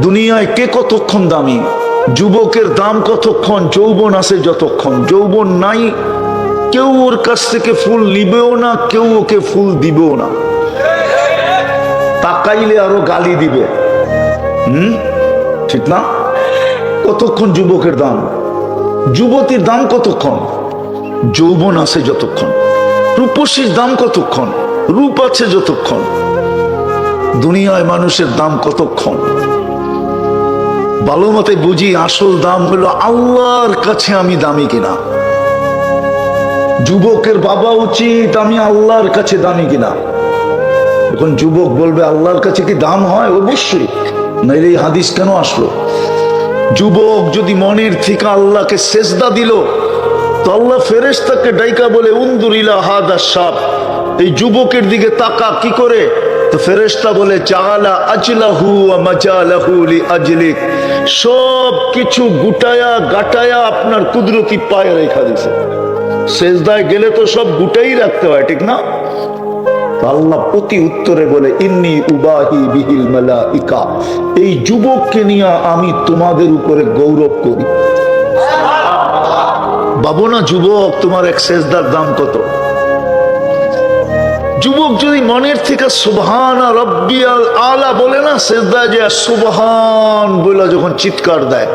দুনিয়ায় কে কতক্ষণ দামি? যুবকের দাম কতক্ষণ? যৌবন আছে যতক্ষণ। যৌবন নাই, কেউ ওর কাছ থেকে ফুল নিবেও না, কেউ ওকে ফুল দিবেও না। তাকাইলে আরো গালি দিবে। ঠিক না? কতক্ষণ যুবকের দাম? যুবতীর দাম কতক্ষণ? যৌবন আছে যতক্ষণ। রূপসীর দাম কতক্ষণ? রূপ আছে যতক্ষণ। দুনিয়ায় মানুষের দাম কতক্ষণ? ভালো মতে বুঝি আসল দাম হলো আল্লাহর কাছে আমি দামি কিনা। যুবকের বাবা উচিত আমি আল্লাহর কাছে দামি কিনা। এখন যুবক বলবে আল্লাহর কাছে কি দাম হয়? অবশ্যই, নাইলে এই হাদিস কেন আসলো? যুবক যদি মনের থেকে আল্লাহকে সেজদা দিল, তো আল্লাহ ফেরেশতাকে ডাইকা বলে উনদুর ইলা হাদা শাব, এই যুবকের দিকে তাকা। কি করে? তো ফেরেশতা বলে জাআলা আজলাহু ওয়া মাজালাহু লিআজলিক, সব কিছু গুটায়া গাটায়া আপনার কুদরতি পায়ে রেখা দিয়েছে। সেজদায় গেলে তো সব গুটাই রাখতে হয়, ঠিক না? আল্লাহ প্রতি উত্তরে বলে ইন্নী উবাহি বিহিল মালাইকা, এই যুবককে নিয়ে আমি তোমাদের উপরে গৌরব করি। ভাবো না যুবক, তোমার এক সেজদার দাম কত? যুবক যদি মনের থেকে সুবহান রাব্বিয়াল আলা বলে না, সেজদায় যে সুবহান বলে যখন চিৎকার দেয়,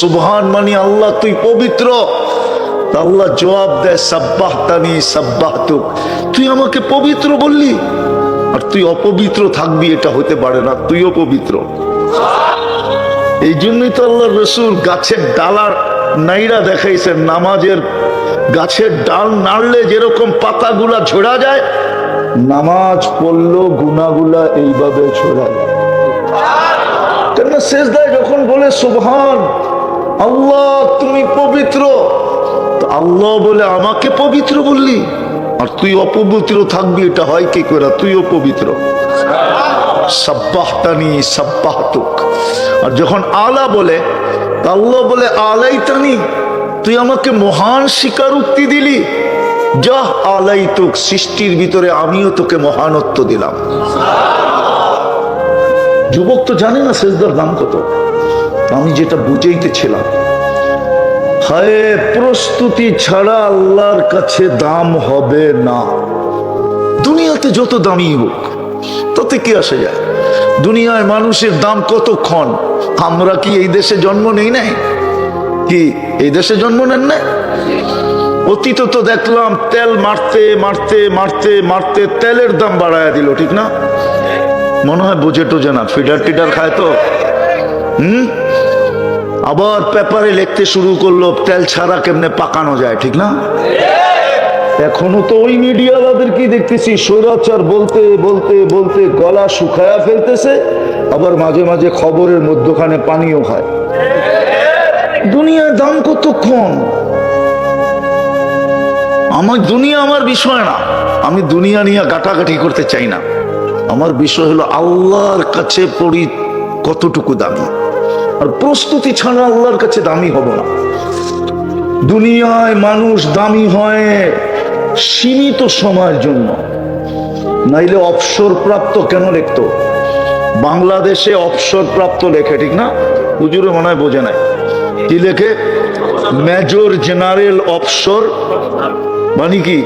সুবহান মানে আল্লাহ তুই পবিত্র, আল্লাহ জবাব দেয় সাব্বাহতানি সাব্বাহতুক, তুই আমাকে পবিত্র বললি আর তুই অপবিত্র থাকবি, এটা হতে পারে না, তুইও পবিত্র। এই জন্যই তো আল্লাহ রসুল গাছের ডালার নাইরা দেখাইছেন, নামাজের গাছের ডাল নাড়লে যেরকম পাতাগুলা ঝরা যায়, নামাজ পড়লো গুনাহগুলা এইভাবে ঝরা যায়। কেন? সেজদায় যখন বলে সুবহান আল্লাহ তুমি পবিত্র, আল্লাহ বলে আমাকে পবিত্র বললি আর তুই অপবিত্র থাকবি, এটা হয় কি করে? তুইও পবিত্র। সাব্বাহতানি সাব্বাহতুক। আর যখন আলা বলে, আল্লাহ বলে আলাইতানি, তুই আমাকে মহান স্বীকারোক্তি দিলি, যা আলাইতুক, সৃষ্টির ভিতরে আমিও তোকে মহানত্ব দিলাম। যুবক তো জানে না সেজদার দাম কত। আমি যেটা বুঝাইতেছিলাম, হায় প্রস্তুতি ছাড়া আল্লাহর কাছে দাম হবে না। দুনিয়াতে যত দামি হোক তাতে কি আসে যায়? দুনিয়ায় মানুষের দাম কতক্ষণ? আমরা কি এই দেশে জন্ম নেই নাই? কি এই দেশে জন্ম নেন না? অতীত তো দেখলাম তেল মারতে মারতে মারতে মারতে তেলের দাম বাড়ায় দিল, ঠিক না? মনে হয় বোঝে টোঝে না, ফিডার টিডার খায় তো। আবার পেপারে লিখতে শুরু করলো তেল ছাড়া কেমনে পাকানো যায়, ঠিক না? এখনো তো ওই মিডিয়াওয়ালাদের কি দেখতেছি, স্বৈরাচার বলতে বলতে বলতে গলা শুকায়া ফেলতেছে, আবার মাঝে মাঝে খবরের মধ্যখানে পানিও খায়। দুনিয়ার দাম কতক্ষণ? আমার দুনিয়া আমার বিষয় না, আমি দুনিয়া নিয়ে গাটাগাটি করতে চাই না। আমার বিষয় হলো আল্লাহর কাছে পড়ি কতটুকু দামি, আর প্রস্তুতি ছাড়া আল্লাহর কাছে দামি হব না। দুনিয়ায় মানুষ দামি হয় সীমিত সময়ের জন্য, নাইলে অবসরপ্রাপ্ত কেন লিখতো? বাংলাদেশে অবসরপ্রাপ্ত লেখে, ঠিক না? হুজুরে মনে হয় বোঝে নাই। কি লেখে? মেজর জেনারেল অবসর, মানে কি?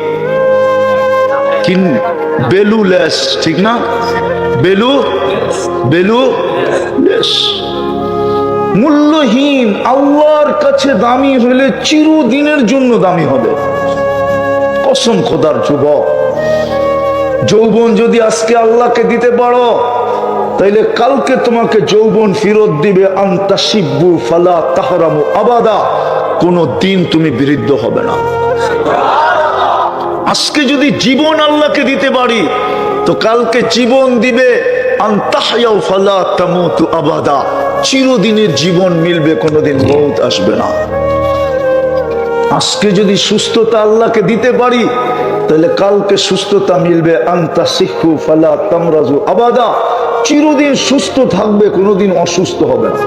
বেলুলেস, ঠিক না? বেলুলেস, মূল্যহীন। আল্লাহর কাছে দামি হলে চিরদিনের জন্য দামি হবে, কসম খোদার। যুবক, যৌবন যদি আজকে আল্লাহকে দিতে পারো, তাইলে কালকে তোমাকে যৌবন ফেরত দিবে। আনতা শিব্বু ফালা তাহরামু আবাদা, কোনো দিন তুমি বিরুদ্ধ হবে না। আজকে যদি জীবন আল্লাহকে দিতে পারি, তো কালকে জীবন দিবে। আনতাহয়াউ ফালা তামুতু আবাদা, চিরদিনের জীবন মিলবে, কোনোদিন মউত আসবে না। আজকে যদি সুস্থতা আল্লাহকে দিতে পারি, তাহলে কালকে সুস্থতা মিলবে। আনতা সিহু ফালা তামরাজু আবাদা, চিরদিন সুস্থ থাকবে, কোনোদিন অসুস্থ হবে না।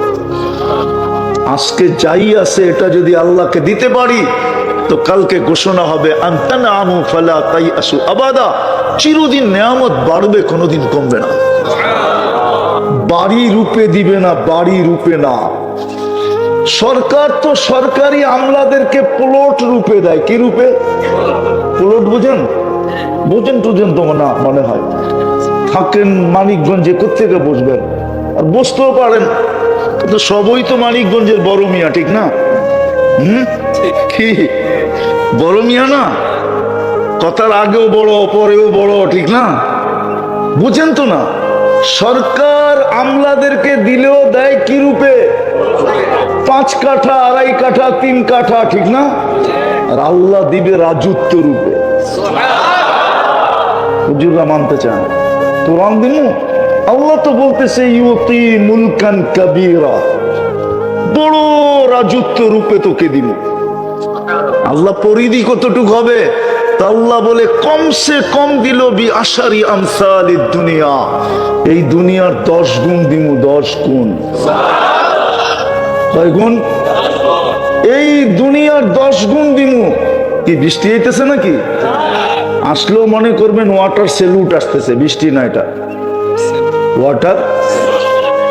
আজকে যাই আছে এটা যদি আল্লাহকে দিতে পারি, তো কালকে ঘোষণা হবে আনতানামু ফালা তাইয়াসু আবাদা, চিরদিন নেয়ামত বাড়বে, কোনোদিন কমবে না। বাড়ি রূপে দিবে না, বাড়ি রূপে না। সরকার তো সরকারি আমলাদেরকে প্লট রূপে দেয়। কি রূপে? প্লট বুঝেন? বুঝেন টুঝেন তো না মনে হয়। থাকেন মানিকগঞ্জে, কোথেকে বসবেন? আর বসতেও পারেন, কিন্তু সবই তো মানিকগঞ্জের বড় মিয়া, ঠিক না? কি বড় মিয়া না? কথার আগেও বড়, পরেও বড়, ঠিক না? বুঝেন তো না? সরকার আমলাদেরকে দিলেও দেয় কি রূপে? 5 কাঠা, 2.5 কাঠা, 3 কাঠা, ঠিক না? আর আল্লাহ দিবে রাজত্ব রূপে। হুজুররা মানতে চান কোরআন দিন। আল্লাহ তো বলতেছে ইউতি মুলকান কাবীরা, বড় রাজত্ব রূপে তোকে দিব। আল্লাহ পরিধি কতটুক হবে? আল্লাহ বলে কমসে কম দিল বি আশারি আমসালিদ দুনিয়া, এই দুনিয়ার 10 গুণ দিব। 10 গুণ। কয় গুণ? এই দুনিয়ার 10 গুণ দিব। কি বৃষ্টি হইতেছে নাকি? আসলেও মনে করবেন ওয়াটার সেলুট আসতেছে, বৃষ্টি না। এটা ওয়াটার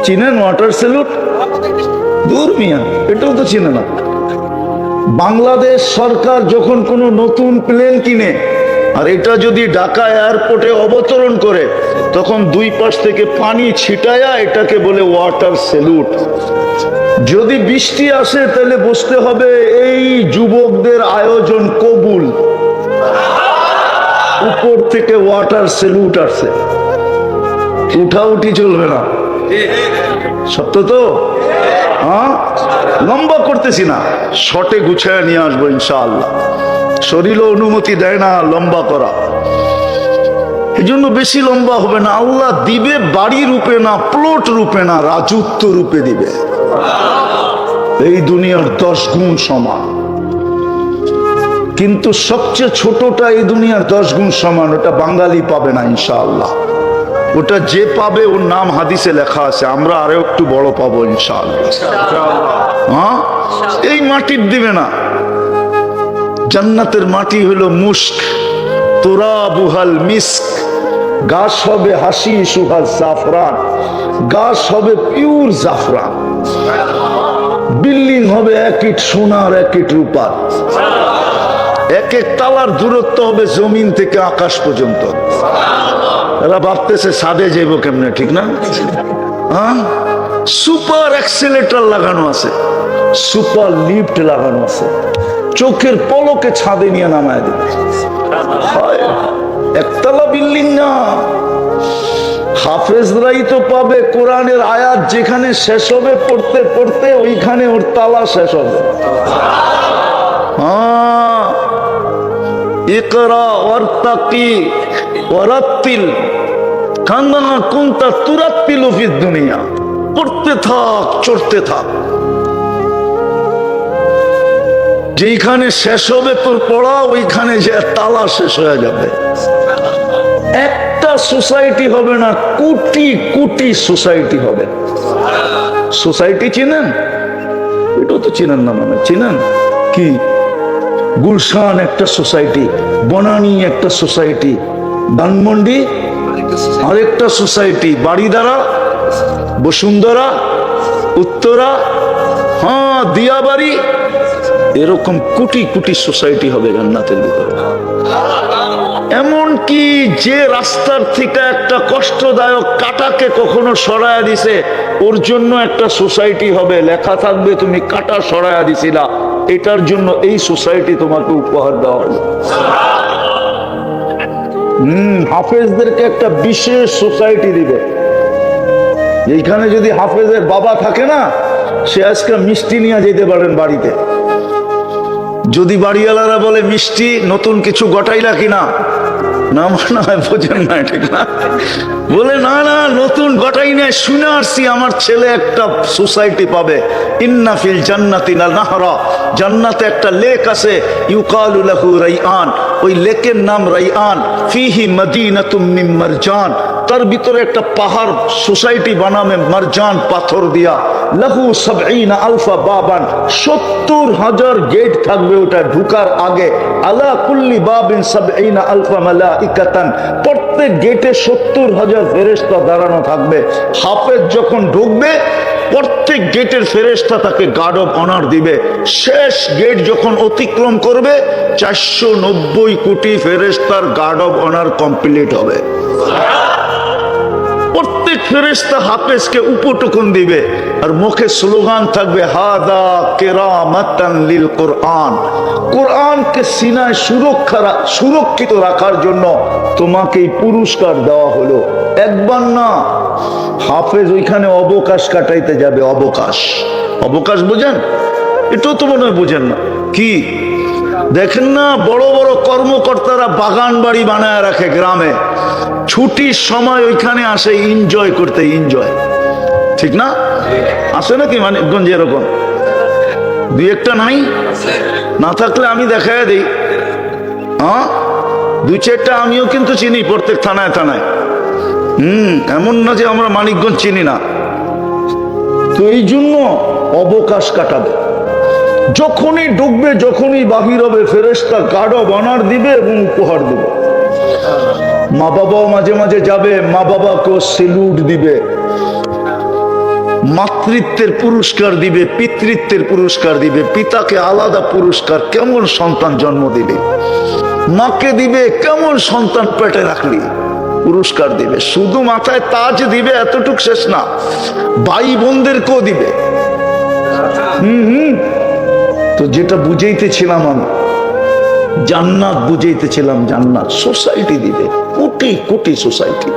চিনেন? ওয়াটার সেলুট দূর মিয়া, এটাও তো চিনে না। বাংলাদেশ সরকার যখন কোনো নতুন প্লেন কিনে, আর এটা যদি ঢাকা এয়ারপোর্টে অবতরণ করে, তখন 2 পাশ থেকে পানি ছিটায়া এটাকে বলে ওয়াটার সেলুট। যদি বৃষ্টি আসে তাহলে বুঝতে হবে এই যুবকদের আয়োজন কবুল। উপর থেকে ওয়াটার সেলুট আসছে, উঠাউঠি চলবে না। সত্য তো? হ্যাঁ, লম্বা করতেছি না, শর্টে গুছায় নিয়ে আসবো ইনশাআল্লাহ। শরীরও অনুমতি দেয় না লম্বা করা, এই জন্য বেশি লম্বা হবে না। আল্লাহ দিবে বাড়ি রূপে না, প্লট রূপে না, রাজত্ব রূপে দিবে। এই দুনিয়ার 10 গুণ সমান। কিন্তু সবচেয়ে ছোটটা এই দুনিয়ার 10 গুণ সমান, ওটা বাঙালি পাবে না ইনশাআল্লাহ। ওটা যে পাবে ওর নাম হাদিসে লেখা আছে, আমরা আরো একটু বড় পাবো ইনশাআল্লাহ। হ্যাঁ, এই মাটির দিবে না। জান্নাতের মাটি হলো মুস্ক, তুরাবুহাল মিস্ক, গাছ হবে হাসি সুহাল জাফরান, গাছ হবে পিওর জাফরান, বিল্ডিং হবে 1 ইট সোনার 1 ইট রূপার, 1 তালার দূরত্ব হবে জমিন থেকে আকাশ পর্যন্ত। এরা ভাবতেছে ছাদে যাইব কেমনে, ঠিক না? হ্যাঁ, সুপার অ্যাক্সিলারেটর লাগানো আছে, সুপার লিফট লাগানো আছে, চোখের পলকে ছাদে নিয়ে নামায় দেবে। 1 তলা বিল্ডিং না। হাফেজরাই তো পাবে কোরআনের আয়াত যেখানে শেষ হবে পড়তে পড়তে, ওইখানে ওর তালা শেষ হবে। হ্যাঁ, ইকরা ওয়ারতাকি ওয়ারাত্তিল কান্না কুনতা তুরাত্তিলু ফিদ দুনিয়া। পড়তে থাক, চড়তে থাক, যেখানে শেষ হবে তোর পড়া, ওইখানে যে তালা শেষ হয়ে যাবে। একটা সোসাইটি হবে না, কোটি কোটি সোসাইটি হবে। সোসাইটি চিনেন? এটাও তো চিনেন না, মানে চিনেন কি? গুলশান একটা সোসাইটি, বনানী একটা সোসাইটি, ধানমন্ডি আরেকটা সোসাইটি, বাড়িদারা, বসুন্ধরা, উত্তরা, হ্যাঁ দিয়াবাড়ি, এরকম কোটি কোটি সোসাইটি হবে জান্নাতের ভিতরে। এমনকি যে রাস্তার থেকে একটা কষ্টদায়ক কাঁটাকে কখনো সরায়া দিছে, ওর জন্য একটা সোসাইটি হবে, লেখা থাকবে তুমি কাঁটা সরায়া দিছিলা, এটার জন্য এই সোসাইটি তোমাকে উপহার দেওয়া হলো। হাফেজদেরকে একটা বিশেষ সোসাইটি দিবে। এইখানে যদি হাফেজের বাবা থাকে না, সে আজকে মিষ্টি নিয়ে যেতে পারেন বাড়িতে। যদি বাড়িওয়ালারা বলে মিষ্টি নতুন কিছু গটাইলা কিনা, না মনে হয় বোঝেন না, ঠিক না? বলে না না নতুন গটাই নাই, শুনে আসছি আমার ছেলে একটা সোসাইটি পাবে। ইন্না ফিল জান্নাতি নাহরা, জান্নাতে একটা লেক আছে, ইউকালু লাহু রাইআন, ওই লেকের নাম রাইআন, ফিহি মাদিনাতুম মিন মারজান, তার ভিতরে একটা পাহাড় সোসাইটি বানাবে মারজান পাথর দিয়া, লাহু ৭০ আলফা বাবান, ৭০,০০০ গেট থাকবে ওটা ঢুকার আগে। আলা কুল্লি বাবিন ৭০ আলফা মালাইকাতান, প্রত্যেক গেটে ৭০,০০০ ফেরেশতা দাঁড়ানো থাকবে। হাফেজ যখন ঢুকবে প্রত্যেক গেটের ফেরেশতা তাকে গার্ড অফ অনার দিবে। শেষ গেট যখন অতিক্রম করবে ৪৯০ কোটি ফেরেশতার গার্ড অফ অনার কমপ্লিট হবে। প্রত্যেক ফেরেশতা হাফেজকে উপটকন দিবে আর মুখে স্লোগান থাকবে হাদা কেরামাতান লিল কোরআন, কোরআনকে সিনায় সুরক্ষিত রাখার জন্য তোমাকে এই পুরস্কার দেওয়া হলো। একবার না, হাফেজ ওইখানে অবকাশ কাটাইতে যাবে। অবকাশ বোঝেন? এটাও তো মনে হয় বোঝেন না। কি দেখেন না, বড় বড় কর্মকর্তারা বাগান বাড়ি বানায় রাখে গ্রামে, ছুটির সময় ওইখানে আসে এনজয় করতে। এনজয় ঠিক না? আসে নাকি মানিকগঞ্জে এরকম? দুই একটা নাই? না থাকলে আমি দেখায় দিই। হ্যাঁ, ২-৪টা আমিও কিন্তু চিনি প্রত্যেক থানায় থানায়। এমন না যে আমরা মানিকগঞ্জ চিনি না। তো এই জন্য অবকাশ কাটাবে। যখনই ঢুকবে, যখনই বাহির হবে, ফেরেশতা গার্ড অফ অনার দিবে এবং উপহার দিবে। মা বাবাও মাঝে মাঝে যাবে, মা বাবাকেও সেলুট দিবে, মাতৃত্বের পুরস্কার দিবে, পিতৃত্বের পুরস্কার দিবে, পিতাকে আলাদা পুরস্কার, কেমন সন্তান জন্ম দিবে, মাকে দিবে কেমন সন্তান পেটে রাখলি, পুরস্কার দিবে। শুধু মাথায় তাজ দিবে এতটুক শেষ না, ভাই বোনদেরকেও দিবে। তো যেটা বুঝাইতেছিলাম আমি, জান্নাত বুঝাইতেছিলাম, জান্নাত সোসাইটি দিবে, কোটি কোটি সোসাইটি।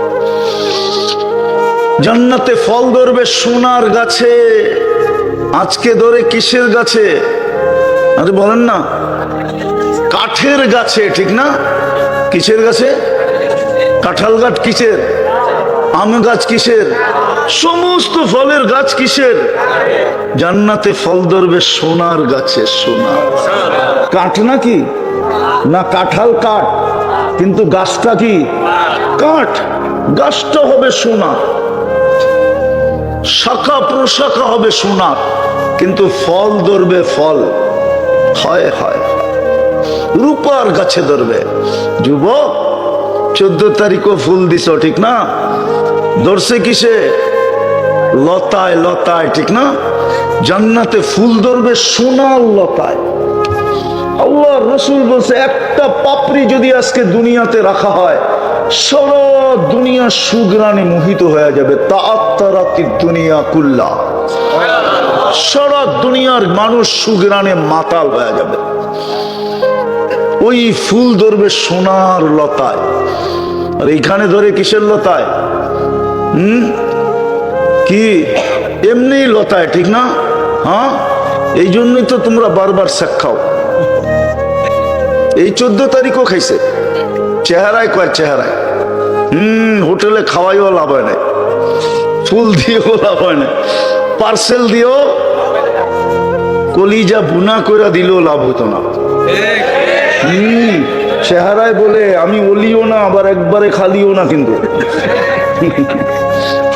জান্নাতে ফল ধরবে সোনার গাছে। আজকে ধরে কিসের গাছে? আরে বলেন না, কাঠের গাছে, ঠিক না? কিসের গাছে? কাঁঠাল গাছ কিসের? আম গাছ কিসের? সমস্ত ফলের গাছ কিসের? জান্নাতে ফল ধরবে সোনার গাছে। সোনা কাঠ নাকি না? কাঁঠাল কাঠ, কিন্তু গাছটা কি কাঠ? গাছটা হবে সোনা, শাখা প্রশাখা হবে সোনা, কিন্তু ফল ধরবে ফল হয় হয় রূপার গাছে ধরবে। যুবক, 14 তারিখও ফুল দিছ, ঠিক না? ধরছে কিসে? লতায় লতায়, ঠিক না? জান্নাতে ফুল ধরবে সোনার লতায়। আল্লাহ রসুল বলছে, একটা পাপড়ি যদি আজকে দুনিয়াতে রাখা হয়, সারা দুনিয়া সুগ্রানে মোহিত হয়ে যাবে। তাআত্তারাতিদ দুনিয়া কুল্লা, সারা দুনিয়ার মানুষ সুগ্রানে মাতাল হয়ে যাবে। ওই ফুল ধরবে সোনার লতায়। আর এইখানে ধরে কিসের লতায়? কি এমনি লতায়, ঠিক না? হ্যাঁ, এই জন্যই তো তোমরা বারবার শেখ খাও। এই 14 তারিখও খাইছে, চেহারায় কয় চেহারায়। হোটেলে খাওয়াইও লাভ হয় না, ফুল দিয়েও লাভ হয় না, পার্সেল দিয়েও কলিজা বুনা করে দিলেও লাভ হতো না। চেহারায় বলে আমি ওলিও না, আবার একবারে খালিও না, কিন্তু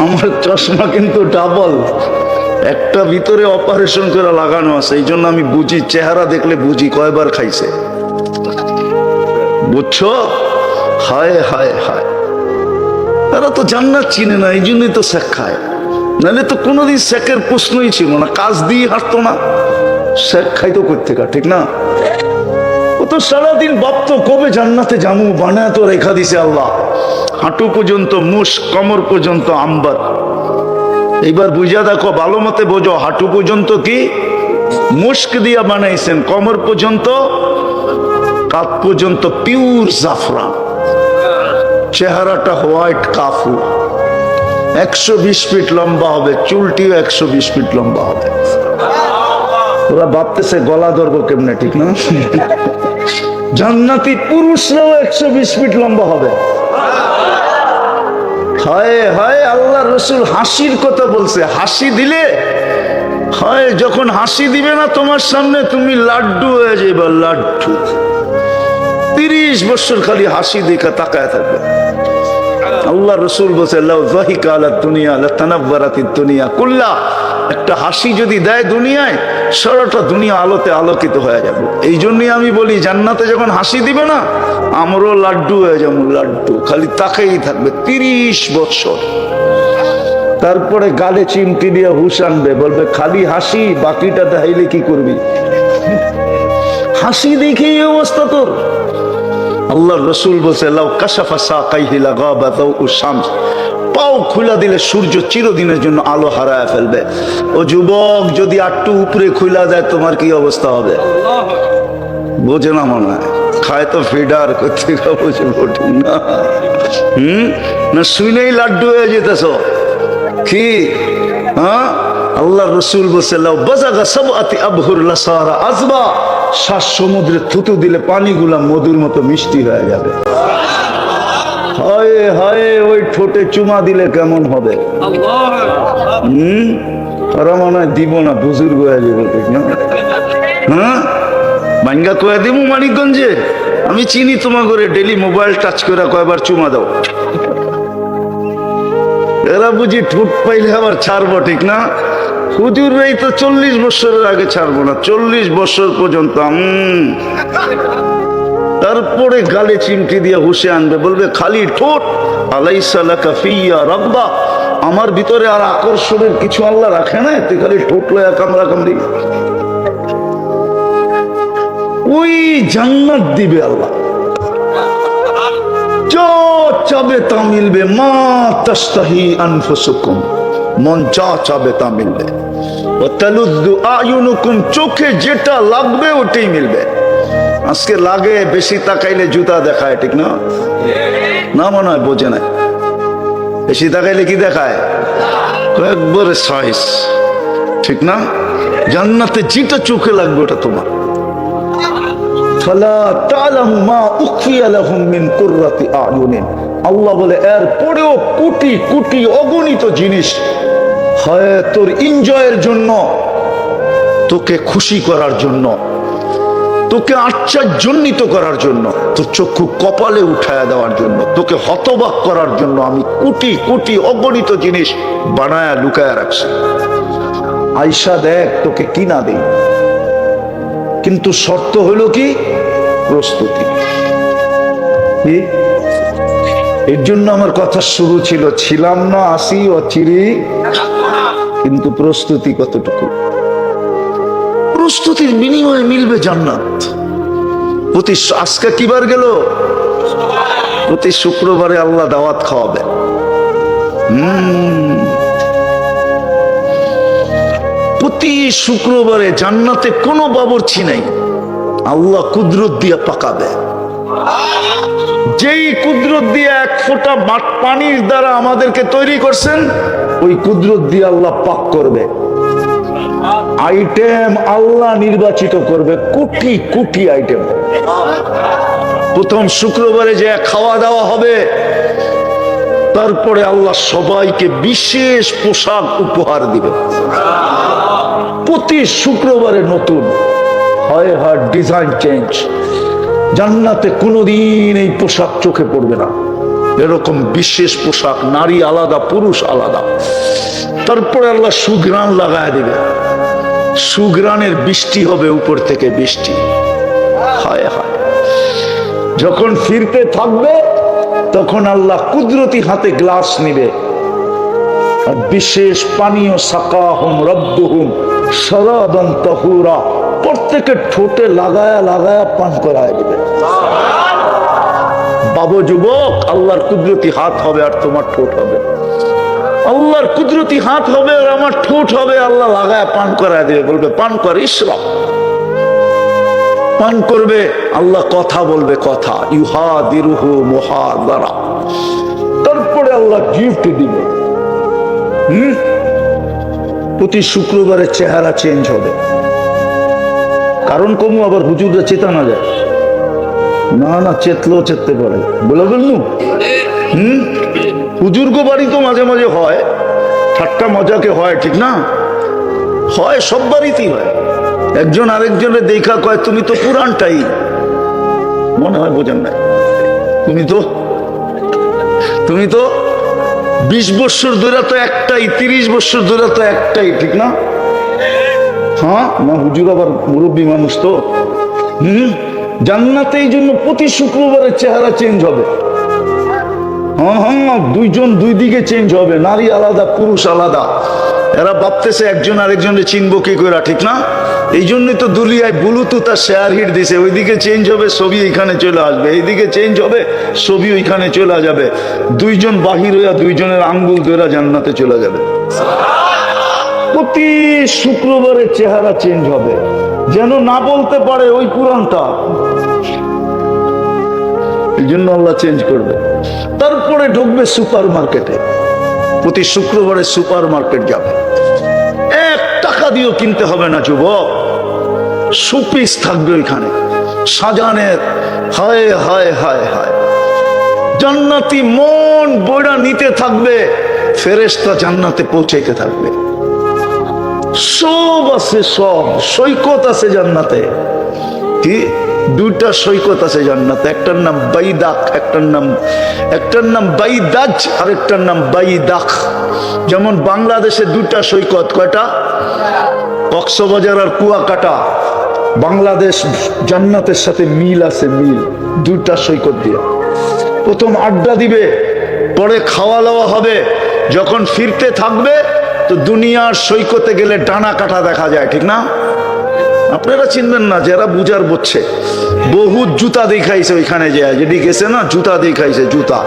আমার চশমা কিন্তু ডাবল, একটা ভিতরে অপারেশন করে লাগানো আছে। এই জন্য আমি বুঝি, চেহারা দেখলে বুঝি কয়বার খাইছে, বুঝছো? হায় হায় হায়, তারা তো জান্নাত চিনে না, এই জন্যই তো শেখ খায়। নাহলে তো কোনোদিন শেখের প্রশ্নই ছিল না, কাজ দিয়ে হাঁটতো না, শেখ খাইতো কোত্থেকা, ঠিক না? ও তো সারাদিন ভাবতো কবে জান্নাতে জামু, বানায় তো রেখা দিছে আল্লাহ। হাঁটু পর্যন্ত মুশ, কমর পর্যন্ত আম্বার। এইবার বুঝা দেখো, ভালো মতে বোঝো, হাঁটু পর্যন্ত কি মুস্ক দিয়া বানাইছেন, কমর পর্যন্ত, কাঁধ পর্যন্ত পিওর জাফরান, চেহারাটা হোয়াইট কাফু, 120 ফিট লম্বা হবে, চুলটিও 120 ফিট লম্বা হবে। ওরা ভাবতেছে গলা ধরবো কেমনে, ঠিক না? জান্নাতি পুরুষরাও 120 ফিট লম্বা হবে। হায় হায়, আল্লাহ রসুল হাসির কথা বলছে। হাসি দিলে হয়, যখন হাসি দিবে না তোমার সামনে, তুমি লাড্ডু হয়ে যাবে, লাড্ডু। 30 বছর খালি হাসি দেখা তাকায় থাকবে। আল্লাহ রসুল বলছে, লাউ যাহিকা আলা দুনিয়া লাতানাব্বারাতিদ দুনিয়া কুল্লা, একটা হাসি যদি দেয় দুনিয়ায়, সারাটা দুনিয়া আলোতে আলোকিত হয়ে যাবে। এই জন্যই আমি বলি, জান্নাতে যখন হাসি দিবে না, আমরাও লাড্ডু হয়ে যাবো, লাড্ডু, খালি তাকেই থাকবে 30 বছর। তারপরে গালে চিমটি দিয়ে হুশ আনবে, বলবে খালি হাসি, বাকিটা দেখাইলে কি করবি? হাসি দেখে এই অবস্থা তোর। আল্লাহ রসুল বলছে, লাউ কাশাফা সাকাইহি লাগাবা দাউ শামস, পাও খুলা দিলে সূর্য চিরদিনের জন্য আলো হারায় ফেলবে। ও যুবক, যদি একটু উপরে খুলা যায় তোমার কি অবস্থা হবে? বোঝে না মনে হয়, খায় তো ফিডার করতে বুঝবো না। না শুনেই লাড্ডু হয়ে যেতেছ কি? হ্যাঁ, আল্লাহ রসুল বলছে, লাউ বাজাগা সাবআতি আবহুর লাসারা আযবা, 7 সমুদ্রে থুতু দিলে পানিগুলা মধুর মতো মিষ্টি হয়ে যাবে। হায় হায়, ওই ঠোঁটে চুমা দিলে কেমন হবে? ওরা মনে হয় দিব না, বুজুর্গ হয়ে যাবে, ঠিক না? হ্যাঁ, বাঙ্গা কয়ে দিব মানিকগঞ্জে, আমি চিনি তোমার করে, ডেলি মোবাইল টাচ করে কয়বার চুমা দাও। এরা বুঝি ঠোঁট পাইলে আবার ছাড়বো, ঠিক না? হুজুররাই তো 40 বছরের আগে ছাড়বো না, 40 বছর পর্যন্ত। তারপরে গালে চিমটি দিয়ে হুশে আনবে, বলবে খালি ঠোঁট, আলাইসা লাকা ফিয়া রাব্বা, আমার ভিতরে আর আকর্ষণের কিছু আল্লাহ রাখে না, তুই খালি ঠোঁট লয়া কামড়া কামড়ি। ওই জান্নাত দিবে আল্লাহ, যা চাবে তা মিলবে। মা তাস্তাহি আনফুসুকুম, মন যা চাবে তা মিলবে। ওয়া তালুদ্দু আয়ুনুকুম, চোখে যেটা লাগবে ওটাই মিলবে। আজকে লাগে বেশি তাকাইলে জুতা দেখায়, ঠিক না? না মনে হয় বোঝে না, বেশি তাকাইলে কি দেখায়? একবারে সাইজ, ঠিক না? জান্নাতে যেটা চোখে লাগবে ওটা তোমার। ফালা তা'লামু মা উখফিয়া লাহুম মিন কুররাতি আয়ুনিন, আল্লাহ বলে এর পরেও কোটি কোটি অগণিত জিনিস হয় তোর এনজয়ের জন্য, তোকে খুশি করার জন্য, তোকে আশ্চর্যান্বিত করার জন্য, তোর চক্ষু কপালে উঠায় দেওয়ার জন্য, তোকে হতবাক করার জন্য আমি কোটি কোটি অগণিত জিনিস বানায়া লুকায়া রাখছি। আয়সা দেখ তোকে কি না দেই, কিন্তু শর্ত হলো কি? প্রস্তুতি। এর জন্য আমার কথা শুরু ছিল, ছিলাম না আসি অচিরি, কিন্তু প্রস্তুতি কতটুকু? প্রস্তুতির বিনিময়ে মিলবে জান্নাত। প্রতি আজকে কিবার গেল? প্রতি শুক্রবারে আল্লাহ দাওয়াত খাওয়াবে। প্রতি শুক্রবারে জান্নাতে কোনো বাবুর্চি নাই, আল্লাহ কুদরত দিয়া পাকাবে। যেই কুদরত দিয়ে 1 ফোঁটা পানির দ্বারা আমাদেরকে তৈরি করছেন, ওই কুদরত দিয়ে আল্লাহ পাক করবে। আইটেম আল্লাহ নির্বাচিত করবে, কোটি কোটি আইটেম। প্রথম শুক্রবারে যে খাওয়া দাওয়া হবে, তারপরে আল্লাহ সবাইকে বিশেষ পোশাক উপহার দিবে। প্রতি শুক্রবারে নতুন হয়, ডিজাইন চেঞ্জ। জান্নাতে কোনোদিন এই পোশাক চোখে পড়বে না, এরকম বিশেষ পোশাক, নারী আলাদা পুরুষ আলাদা। তারপরে আল্লাহ সুঘ্রাণ লাগায় দিবে, সুঘ্রাণের বৃষ্টি হবে, উপর থেকে বৃষ্টি। হায় হায়, যখন ফিরতে থাকবে তখন আল্লাহ কুদরতি হাতে গ্লাস নিবে, বিশেষ পানীয় সাকাহুম রব্বুহুম শরাবান তাহুরা, প্রত্যেকের ঠোঁটে লাগায়া লাগায়া পান করায় দিবে। বাবু যুবক, আল্লাহর কুদরতি হাত হবে আর তোমার ঠোঁট হবে। আল্লাহর কুদরতি হাত হবে আর আমার ঠোঁট হবে, আল্লাহ লাগায় পান করায় দিবে, বলবে পান কর ইশরাব। পান করবে, আল্লাহ কথা বলবে, কথা ইউহাদিরুহু মুহাদারা। তারপরে আল্লাহ গিফট দিবে। প্রতি শুক্রবারে চেহারা চেঞ্জ হবে। কারণ কমু আবার হুজুররা চেতা না যায়, না না চেতলেও চেততে পারে, বলে বলনু। হুজুরগো বাড়ি তো মাঝে মাঝে হয়, ঠাট্টা মজাকে হয়, ঠিক না? হয়, সব বাড়িতেই হয়। একজন আরেকজনের দেখা কয়, তুমি তো পুরানটাই, মনে হয় বোঝেন না, তুমি তো 20 বছর ধরে তো একটাই, 30 বছর ধরে তো একটাই, ঠিক না? হ্যাঁ না, হুজুর আবার মুরব্বী মানুষ তো। জান্নাতে এই জন্য প্রতি শুক্রবারে চেহারা চেঞ্জ হবে। হ্যাঁ হ্যাঁ, দুইজন দুই দিকে চেঞ্জ হবে, নারী আলাদা পুরুষ আলাদা। এরা ভাবতেছে একজন আরেকজনের চিনবো কি করে, ঠিক না? এই জন্যই তো দুলিয়ায় ব্লুটুথ আর শেয়ার হিট দিছে, ওইদিকে চেঞ্জ হবে ছবি এখানে চলে আসবে, এইদিকে চেঞ্জ হবে ছবি ওইখানে চলে যাবে। দুইজন বাহির হইয়া দুইজনের আঙ্গুল ধরে জান্নাতে চলে যাবে। প্রতি শুক্রবারে চেহারা চেঞ্জ হবে, যেন না বলতে পারে ওই কোরআনটা। এই জন্য আল্লাহ চেঞ্জ করবে। তারপরে ঢুকবে সুপার মার্কেটে, প্রতি শুক্রবারে সুপার মার্কেট যাবে। 1 টাকা দিয়েও কিনতে হবে না যুবক, সুপিস থাকবে ওইখানে সাজানের। হায় হায় হায় হায়, জান্নাতি মন বইরা নিতে থাকবে, ফেরেশতা জান্নাতে পৌঁছাইতে থাকবে। সব আছে, সব সৈকত আছে জান্নাতে। কি? 2টা সৈকত আছে জান্নাতে, একটার নাম বাইদাক, একটার নাম বাইদাজ, আর একটার নাম বাইদাক। যেমন বাংলাদেশে 2টা সৈকত, কয়টা? কক্সবাজার আর কুয়াকাটা। বাংলাদেশ জান্নাতের সাথে মিল আছে, মিল 2টা সৈকত দিয়ে। প্রথম আড্ডা দিবে, পরে খাওয়া দাওয়া হবে। যখন ফিরতে থাকবে তো দুনিয়ার সৈকতে গেলে ডানা কাটা দেখা যায়, ঠিক না? আপনারা চিনবেন না, যারা বুঝার বুঝছে। বহুত জুতা দেখাইছে ওইখানে যায়, যেটি গেছে না, জুতা দেখাইছে, জুতা।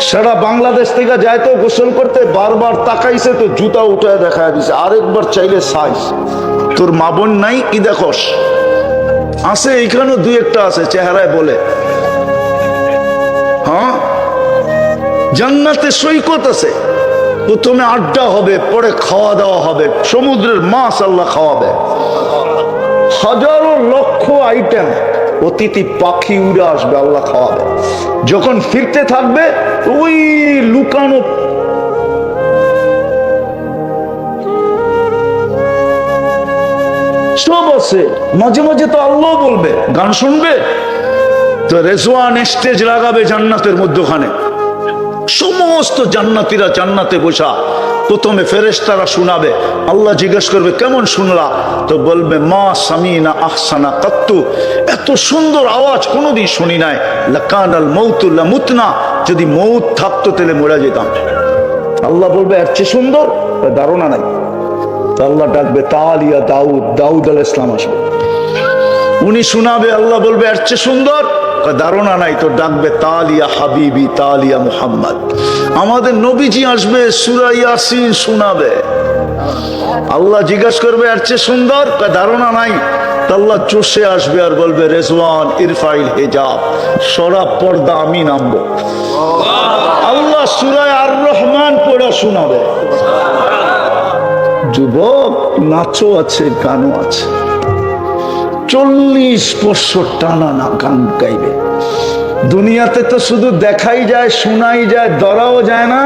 সারা বাংলাদেশ থেকে যায় তো গোসল করতে, বারবার তাকাইছে তো জুতা উঠায় দেখা দিছে। আরেকবার চাইলে সাইজ, তোর মা বোন নাই কি দেখোস? আছে এইখানেও 2-1টা আছে, চেহারায় বলে। হ্যাঁ, জান্নাতে সৈকত আছে। প্রথমে আড্ডা হবে, পরে খাওয়া দাওয়া হবে। সমুদ্রের মাছ আল্লাহ খাওয়াবে, হাজারো লক্ষ আইটেম। অতিথি পাখি উড়ে আসবে, আল্লাহ খাওয়াবে। যখন ফিরতে থাকবে ওই লুকানো সব আছে। মাঝে মাঝে তো আল্লাহ বলবে, গান শুনবে তো রেজওয়ান স্টেজ লাগাবে জান্নাতের মধ্যখানে। সমস্ত জান্নাতীরা জান্নাতে বসা, প্রথমে ফেরেশতারা শোনাবে। আল্লাহ জিজ্ঞেস করবে কেমন শুনলা? তো বলবে মা সামিনা আহসানা কাত্তু, এত সুন্দর আওয়াজ কোনোদিন শুনি নাই। লাকানাল মাউতু লামুতনা, যদি মৌত থাকতো তাহলে মরে যেতাম। আল্লাহ বলবে এর চেয়ে সুন্দর? ধারণা নাই। তো আল্লাহ ডাকবে তালিয়া দাউদ, দাউদ আলাইহিস সালাম আসবে, উনি শোনাবে। আল্লাহ বলবে এর চেয়ে সুন্দর? ধারণা নাই। তো ডাকবে তালিয়া হাবিবি, তালিয়া মুহাম্মদ, আমাদের নবীজি আসবে, সূরা ইয়াসিন শোনাবে। আল্লাহ জিজ্ঞাসা করবে এর চেয়ে সুন্দর? ধারণা নাই। আল্লাহ চষে আসবে আর বলবে রেজওয়ান ইরফাইল হিজাব, সরা পর্দা, আমি নামবো। আল্লাহ সূরা আর রহমান পড়া শোনাবে। যুবক, নাচও আছে, গানও আছে। 40 বছর টানা না গান গাইবে। দুনিয়াতে তো শুধু দেখাই যায়, শোনাই যায়, ধরাও যায় না।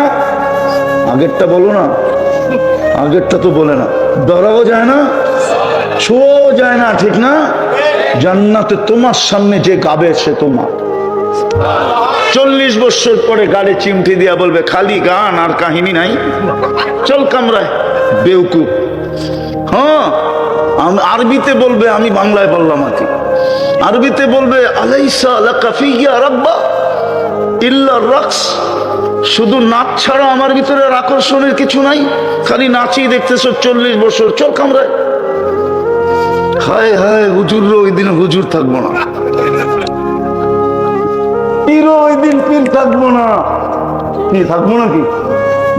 আগেরটা বলো না, আগেরটা তো বলে না। ধরাও যায় না, ছোঁয়াও যায় না, ঠিক না? জান্নাতে তোমার সামনে যে গাবে সে তোমার। 40 বছর পরে গাড়ি চিমটি দিয়া বলবে খালি গান আর কাহিনী নাই, চল কামরায়, বেউকুফ। হ্যাঁ, আরবিতে বলবে, আমি বাংলায় বললাম আর কি। আরবিতে বলবে আলাইসা লাকা ফিয়া রাব্বা ইল্লা রাকস, শুধু নাচ ছাড়া আমার ভিতরে আর আকর্ষণের কিছু নাই, খালি নাচই দেখতেছো 40 বছর, চল কামরায়। হায় হায়, হুজুর ওই দিন হুজুর থাকবো না, পীর ওই দিন পীর থাকবো না। কি থাকবো নাকি?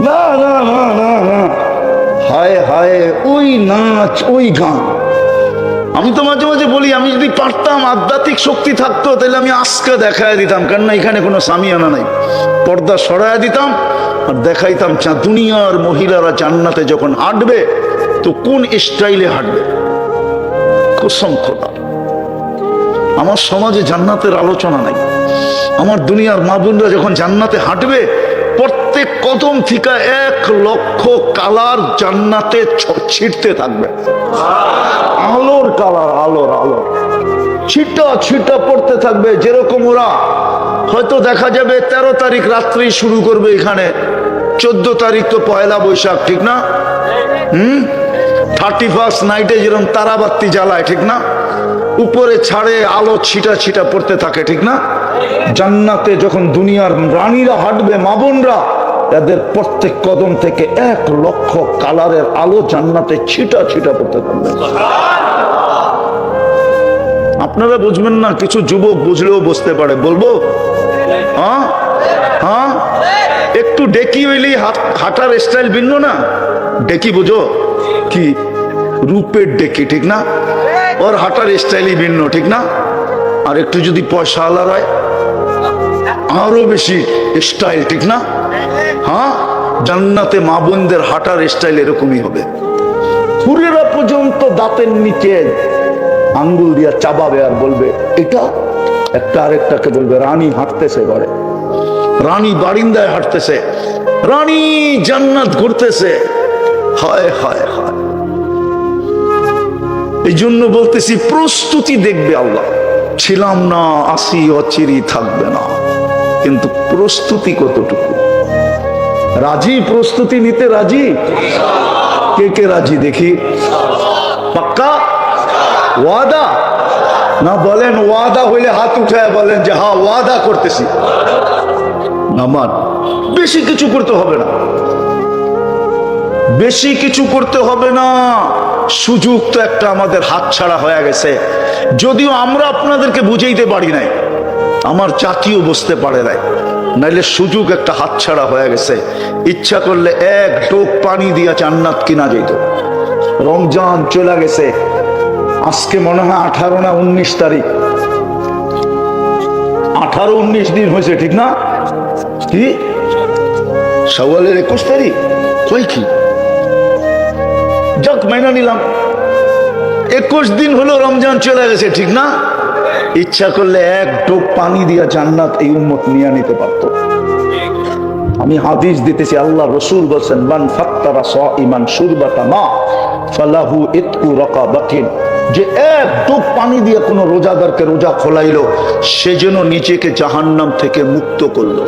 না না না না না, হায় হায়, ওই নাচ, ওই গান। আমি তো মাঝে মাঝে বলি, আমি যদি পারতাম, আধ্যাত্মিক শক্তি থাকতো, তাহলে আমি আজকে দেখায় দিতাম, কেননা এখানে কোনো সামিয়ানা নাই, পর্দা সরায় দিতাম আর দেখাইতাম দুনিয়ার মহিলারা জান্নাতে যখন হাঁটবে তো কোন স্টাইলে হাঁটবে। কসম খোদা, আমার সমাজে জান্নাতের আলোচনা নাই। আমার দুনিয়ার মা বোনরা যখন জান্নাতে হাঁটবে, প্রত্যেক কদম থেকে 1 লক্ষ কালার জান্নাতে ছিটতে থাকবে। আলোর কালার, আলোর আলো ছিটা ছিটা পড়তে থাকবে। যেরকম ওরা হয়তো দেখা যাবে 13 তারিখ রাত্রি শুরু করবে এখানে, 14 তারিখ তো পয়লা বৈশাখ, ঠিক না? 31st নাইটে যেরকম তারাবাতি জ্বালায়, ঠিক না? উপরে ছাড়ে আলো ছিটা ছিটা পড়তে থাকে, ঠিক না? জান্নাতে যখন দুনিয়ার রানীরা হাঁটবে, মা বোনরা, এদের প্রত্যেক কদম থেকে 1 লক্ষ কালারের আলো জান্নাতে ছিটা ছিটা পড়তে থাকবে। আপনারা বুঝবেন না, কিছু যুবক বুঝলেও বুঝতে পারে। বলবো? হ্যাঁ হ্যাঁ, একটু ডেকি হইলেই হাঁটার স্টাইল ভিন্ন না? ডেকি বুঝো কি? রূপের ডেকি, ঠিক না? ওর হাঁটার স্টাইলই ভিন্ন, ঠিক না? আর একটু যদি পয়সা আলার হয়, আরো বেশি স্টাইল, ঠিক না? হ্যাঁ, জান্নাতে মা বোনদের হাঁটার স্টাইল এরকমই হবে। পুরেরা পর্যন্ত দাঁতের নিচে আঙ্গুল দিয়া চাবাবে আর বলবে এটা, একটা আরেকটাকে বলবে রানী হাঁটতেছে ঘরে, রানী বারিন্দায় হাঁটতেছে, রানী জান্নাত ঘুরতেছে। হায় হায় হায়। এই জন্য বলতেছি, প্রস্তুতি দেখবে আল্লাহ। ছিলাম না, আসি, অচিরি থাকবে না, কিন্তু প্রস্তুতি কতটুকু? রাজি? প্রস্তুতি নিতে রাজি? কে কে রাজি দেখি? পাক্কা ওয়াদা না? বলেন ওয়াদা হইলে হাত উঠায় বলেন যে হ্যাঁ ওয়াদা করতেছি। নামান, বেশি কিছু করতে হবে না, বেশি কিছু করতে হবে না। সুযোগ তো একটা আমাদের হাতছাড়া হয়ে গেছে, যদিও আমরা আপনাদেরকে বুঝাইতে পারি নাই, আমার জাতীয় বুঝতে পারে নাই, নাইলে সুযোগ একটা হাতছাড়া হয়ে গেছে। ইচ্ছা করলে 1 টোপ পানি দিয়া জান্নাত কিনা যেত। রমজান চলে গেছে, আজকে মনে হয় 18 না 19 তারিখ, 18-19 দিন হয়েছে, ঠিক না? কি শাওয়ালের 21 তারিখ? কই কি যাক, মাইনা নিলাম, 21 দিন হলো রমজান চলে গেছে, ঠিক না? ইচ্ছা করলে 1 টোপ পানি দিয়া জান্নাত এই উম্মত নিয়ে নিতে পারত। আমি হাদিস দিতেছি, আল্লাহ রসুল বলছেন, মান ফাত্তারা সাইমান শুরবাতা মা ফালাহু ইতকু রাকাবাতিন, যে 1 টোপ পানি দিয়ে কোনো রোজাদারকে রোজা খোলাইলো, সে যেন নিজেকে জাহান্নাম থেকে মুক্ত করলো।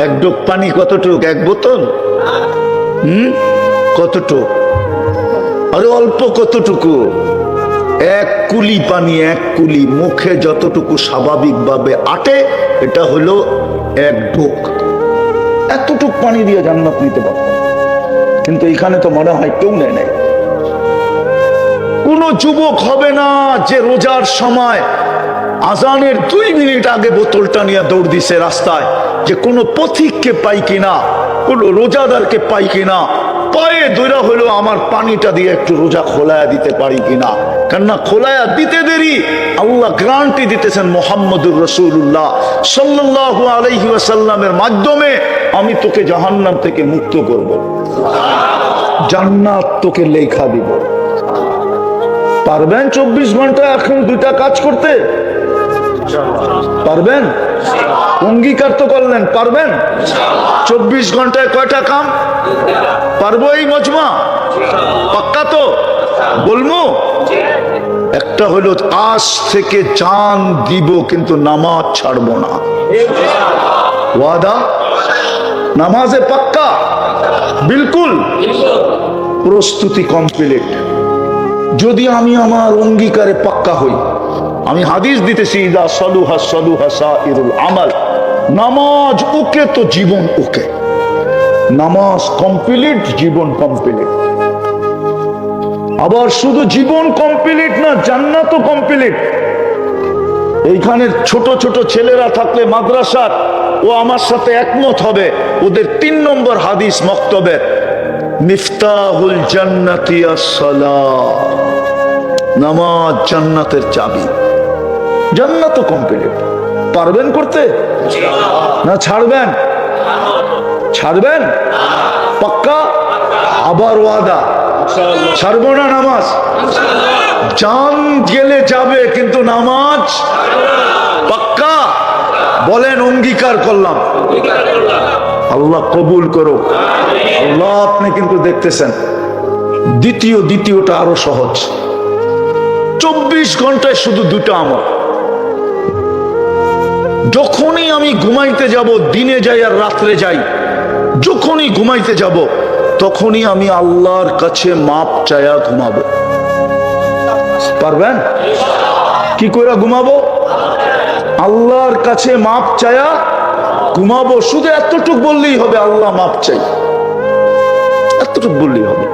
1 টোপ পানি কতটুক? 1 বোতল? কতটুক? আরে অল্প। কতটুকু? 1 কুলি পানি, 1 কুলি মুখে যতটুকু স্বাভাবিকভাবে আটে, এটা হলো 1 ঢোক। এতটুক পানি দিয়ে জান্নাত নিতে পারত, কিন্তু এখানে তো মনে হয় কেউ নেয় নাই। কোন যুবক হবে না যে রোজার সময় আজানের 2 মিনিট আগে বোতলটা নিয়ে দৌড় দিছে রাস্তায়, যে কোনো পথিককে পাই কিনা, কোন রোজাদারকে পাই কিনা, পায়ে দৌড়া হলো আমার পানিটা দিয়ে একটু রোজা খোলায়া দিতে পারি কিনা। কেননা খোলায়া দিতে দেরি, আল্লাহ গ্যারান্টি দিতেছেন মুহাম্মদুর রাসূলুল্লাহ সাল্লাল্লাহু আলাইহি ওয়াসাল্লামের মাধ্যমে, আমি তোকে জাহান্নাম থেকে মুক্ত করব, জান্নাত তোকে লেখা দিব। পারবেন 24 ঘন্টা এখন 2টা কাজ করতে? পারবেন? অঙ্গীকার তো করলেন, পারবেন? 24 ঘন্টায় কয়টা কাম পারবো এই মজমা? পাক্কা তো? বলবো? একটা হলো আজ থেকে জান দিব, কিন্তু নামাজ ছাড়বো না। ওয়াদা? নামাজে পাক্কা? বিলকুল। প্রস্তুতি কমপ্লিট। যদি আমি আমার অঙ্গীকারে পাক্কা হই, আমি হাদিস দিতেছি, ইদা সালুহা সালুহা সাইরুল আমাল, নামাজ ওকে তো জীবন ওকে। নামাজ কমপ্লিট, জীবন কমপ্লিট। আবার শুধু জীবন কমপ্লিট না, জান্নাতও কমপ্লিট। এইখানে ছোট ছোট ছেলেরা থাকলে মাদ্রাসার, ও আমার সাথে একমত হবে, ওদের 3 নম্বর হাদিস মক্তবের, মিফতাহুল জান্নাতি আস-সালাহ, নামাজ জান্নাতের চাবি। জান্নাতও কমপ্লিট। পারবেন করতে না ছাড়বেন? ছাড়বেন? পাক্কা? আবার ওয়াদা? ছাড়বো না নামাজ। জান গেলে যাবে, কিন্তু নামাজ পাক্কা? বলেন অঙ্গীকার করলাম। আল্লাহ কবুল করো। আল্লাহ, আপনি কিন্তু দেখতেছেন দ্বিতীয়টা আরো সহজ। 24 ঘন্টায় শুধু 2টা আমল। যখনই আমি ঘুমাইতে যাব, দিনে যাই আর রাত্রে যাই, যখনই ঘুমাইতে যাব তখনই আমি আল্লাহর কাছে মাপ চায়া ঘুমাবো। পারবেন? কি করে ঘুমাবো? আল্লাহর কাছে মাপ চায়া ঘুমাবো। শুধু এতটুক বললেই হবে, আল্লাহ মাপ চাই, এতটুক বললেই হবে।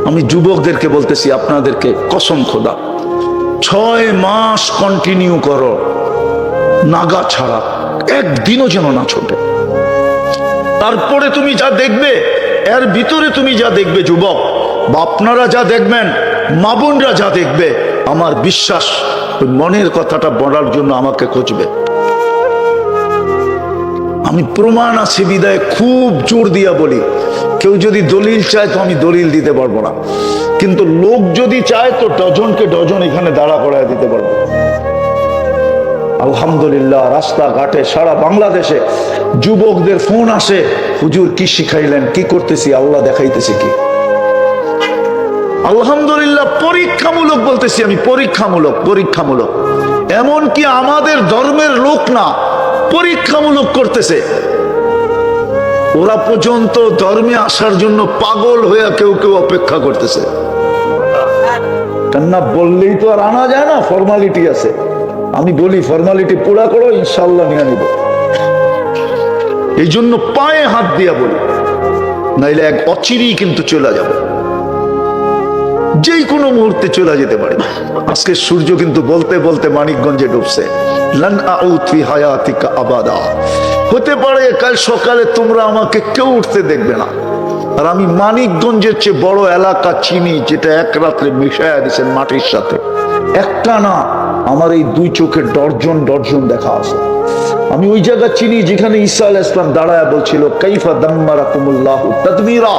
আমি যুবকদেরকে বলতেছি, আপনাদেরকে কসম খোদা, 6 মাস কন্টিনিউ করো, নাগা ছাড়া, একদিনও যেন না ছোটে। তারপরে তুমি যা দেখবে, এর ভিতরে তুমি যা দেখবে যুবক, বা আপনারা যা দেখবেন, মা বোনরা যা দেখবে, আমার বিশ্বাস ওই মনের কথাটা বলার জন্য আমাকে খুঁজবে। আমি প্রমাণ আছে বিদায় খুব জোর দিয়া বলি। কেউ যদি দলিল চায় তো আমি দলিল দিতে পারবো না, কিন্তু লোক যদি চায় তো ডজনকে ডজন এখানে দাঁড়া করায় দিতে পারবো। আলহামদুলিল্লাহ, রাস্তাঘাটে সারা বাংলাদেশে যুবকদের ফোন আসে, হুজুর কি শিখাইলেন, কি করতেছি, আল্লাহ দেখাইতেছে কি। আলহামদুলিল্লাহ, পরীক্ষামূলক বলতেছি আমি, পরীক্ষামূলক, পরীক্ষামূলক। এমন কি আমাদের ধর্মের লোক না, পরীক্ষামূলক করতেছে। ওরা পর্যন্ত ধর্মে আসার জন্য পাগল হয়ে কেউ কেউ অপেক্ষা করতেছে। না বললেই তো আর আনা যায় না, ফর্মালিটি আছে। আমি বলি ফর্মালিটি পুরা করো, ইনশাল্লাহ নিয়ে নিব। এই জন্য পায়ে হাত দিয়া বলি, নাইলে এক অচিরেই কিন্তু চলে যাবে, যেই কোনো মুহূর্তে চলে যেতে পারে। আজকে সূর্য কিন্তু বলতে বলতে মানিকগঞ্জে ডুবছে। লান আউদ ফি হায়াতিকা আবাদা। হতে পারে কাল সকালে তোমরা আমাকে কেউ উঠতে দেখবে না। আর আমি মানিকগঞ্জের চেয়ে বড় এলাকা চিনি, যেটা এক রাত্রে মিশাইয়া দিয়েছেন মাটির সাথে। একটা না, আমার এই 2 চোখে ডর্জন ডর্জন দেখা আছে। আমি ওই জায়গা চিনি যেখানে ঈসা আলাইহিস সালাম দাঁড়ায় বলছিল, কাইফা দাম্মারাকুমুল্লাহু তাদমীরা।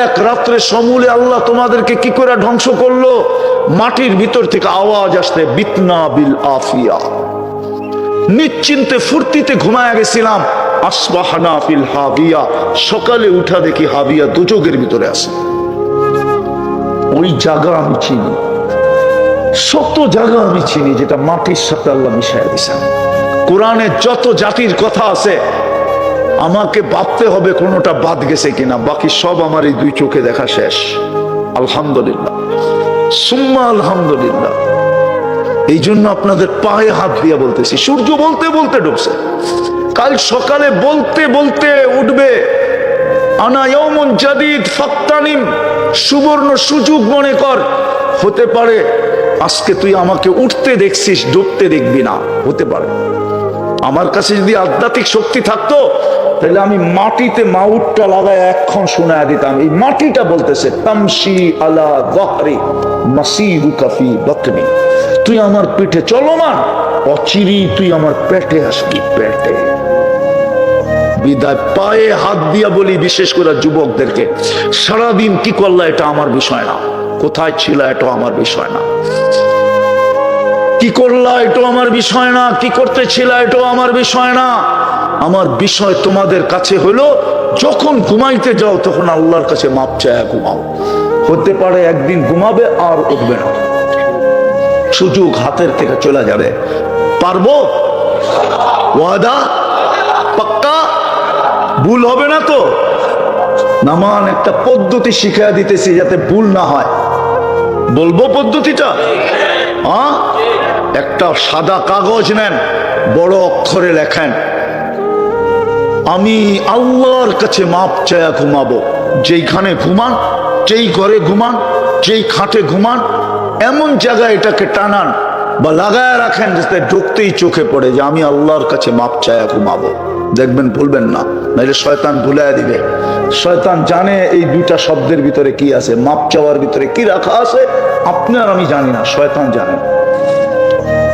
এক রাত্রে সমূলে আল্লাহ তোমাদেরকে কি করে ধ্বংস করলো। মাটির ভিতর থেকে আওয়াজ আসতে, বিতনা বিল আফিয়া। নিশ্চিন্তে ফুর্তিতে ঘুমায়া গেছিলাম, আসবাহানা ফিল হাবিয়া। সকালে উঠা দেখি হাবিয়া দুজকের ভিতরে আছে। ওই জায়গা আমি চিনি, শত জায়গা আমি চিনি, যেটা মাটির সাথে আল্লাহ মিশাইয়া দিয়েছেন। কোরআনে যত জাতির কথা আছে, আমাকে ভাবতে হবে কোনোটা বাদ গেছে কিনা, বাকি সব আমার এই 2 চোখে দেখা শেষ। আলহামদুলিল্লাহ, সুম্মা আলহামদুলিল্লাহ। এই জন্য আপনাদের পায়ে হাত দিয়ে বলতেছি, সূর্য বলতে বলতে ডুবছে, কাল সকালে বলতে বলতে উঠবে। আনা ইয়াউমুন জাদীদ ফাক্তানিম। সুবর্ণ সুযোগ মনে কর। হতে পারে আজকে তুই আমাকে উঠতে দেখছিস, ডুবতে দেখবি না, হতে পারে। আমার কাছে যদি আধ্যাত্মিক শক্তি থাকতো, তাহলে আমি মাটিতে মাউটটা লাগায় এক্ষণ শোনায় দিতাম। এই মাটিটা বলতেছে, তামশি আলা যাহরি মাসিরুকা ফি বাতনি। তুই আমার পিঠে চলমান, অচিরেই তুই আমার পেটে আসবি, পেটে। বিদায় পায়ে হাত দিয়া বলি, বিশেষ করে যুবকদেরকে, সারাদিন কি করলা এটা আমার বিষয় না, কোথায় ছিল এটা আমার বিষয় না, কি করলা এটাও আমার বিষয় না, কি করতেছিল এটাও আমার বিষয় না। আমার বিষয় তোমাদের কাছে হলো, যখন ঘুমাইতে যাও তখন আল্লাহর কাছে মাপ চায়া ঘুমাও। হতে পারে একদিন ঘুমাবে আর উঠবে না, সুযোগ হাতের থেকে চলে যাবে। পারবো? ওয়াদা? পাক্কা? ভুল হবে না তো? নামান একটা পদ্ধতি শিখিয়ে দিতেছি যাতে ভুল না হয়। বলবো পদ্ধতিটা? একটা সাদা কাগজ নেন, বড় অক্ষরে লেখেন, আমি আল্লাহর কাছে মাপ চায়া ঘুমাবো। যেইখানে ঘুমান, যেই ঘরে ঘুমান, যেই খাটে ঘুমান, এমন জায়গায় এটাকে টানান বা লাগায় রাখেন যাতে ঢুকতেই চোখে পড়ে যে আমি আল্লাহর কাছে মাপ চায়া ঘুমাবো। দেখবেন ভুলবেন না, নাহলে শয়তান ভুলাইয়া দিবে। শয়তান জানে এই 2টা শব্দের ভিতরে কি আছে, মাপ চাওয়ার ভিতরে কি রাখা আছে, আপনি আর আমি জানি না, শয়তান জানে।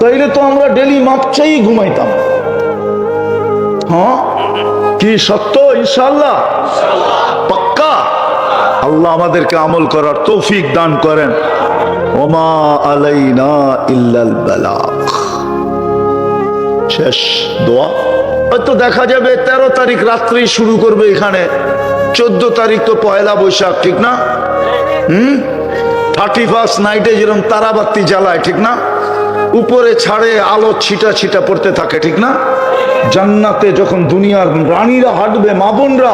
তাইলে তো আমরা ডেলি মাপ চাই ঘুমাইতাম। হ্যাঁ, কি সত্য? ইনশাআল্লাহ, পাক্কা। আল্লাহ আমাদেরকে আমল করার তৌফিক দান করেন। ওমা আলাইনা ইল্লাল বালাগ। শেষ দোয়া। হয়তো দেখা যাবে 13 তারিখ রাত্রেই শুরু করবে এখানে, 14 তারিখ তো পয়লা বৈশাখ, ঠিক না? 31st নাইটে যেরকম তারাবাতি জ্বালায়, ঠিক না? উপরে ছাড়ে আলো ছিটা ছিটা পড়তে থাকে, ঠিক না? জান্নাতে যখন দুনিয়ার রানীরা হাঁটবে, মা বোনরা,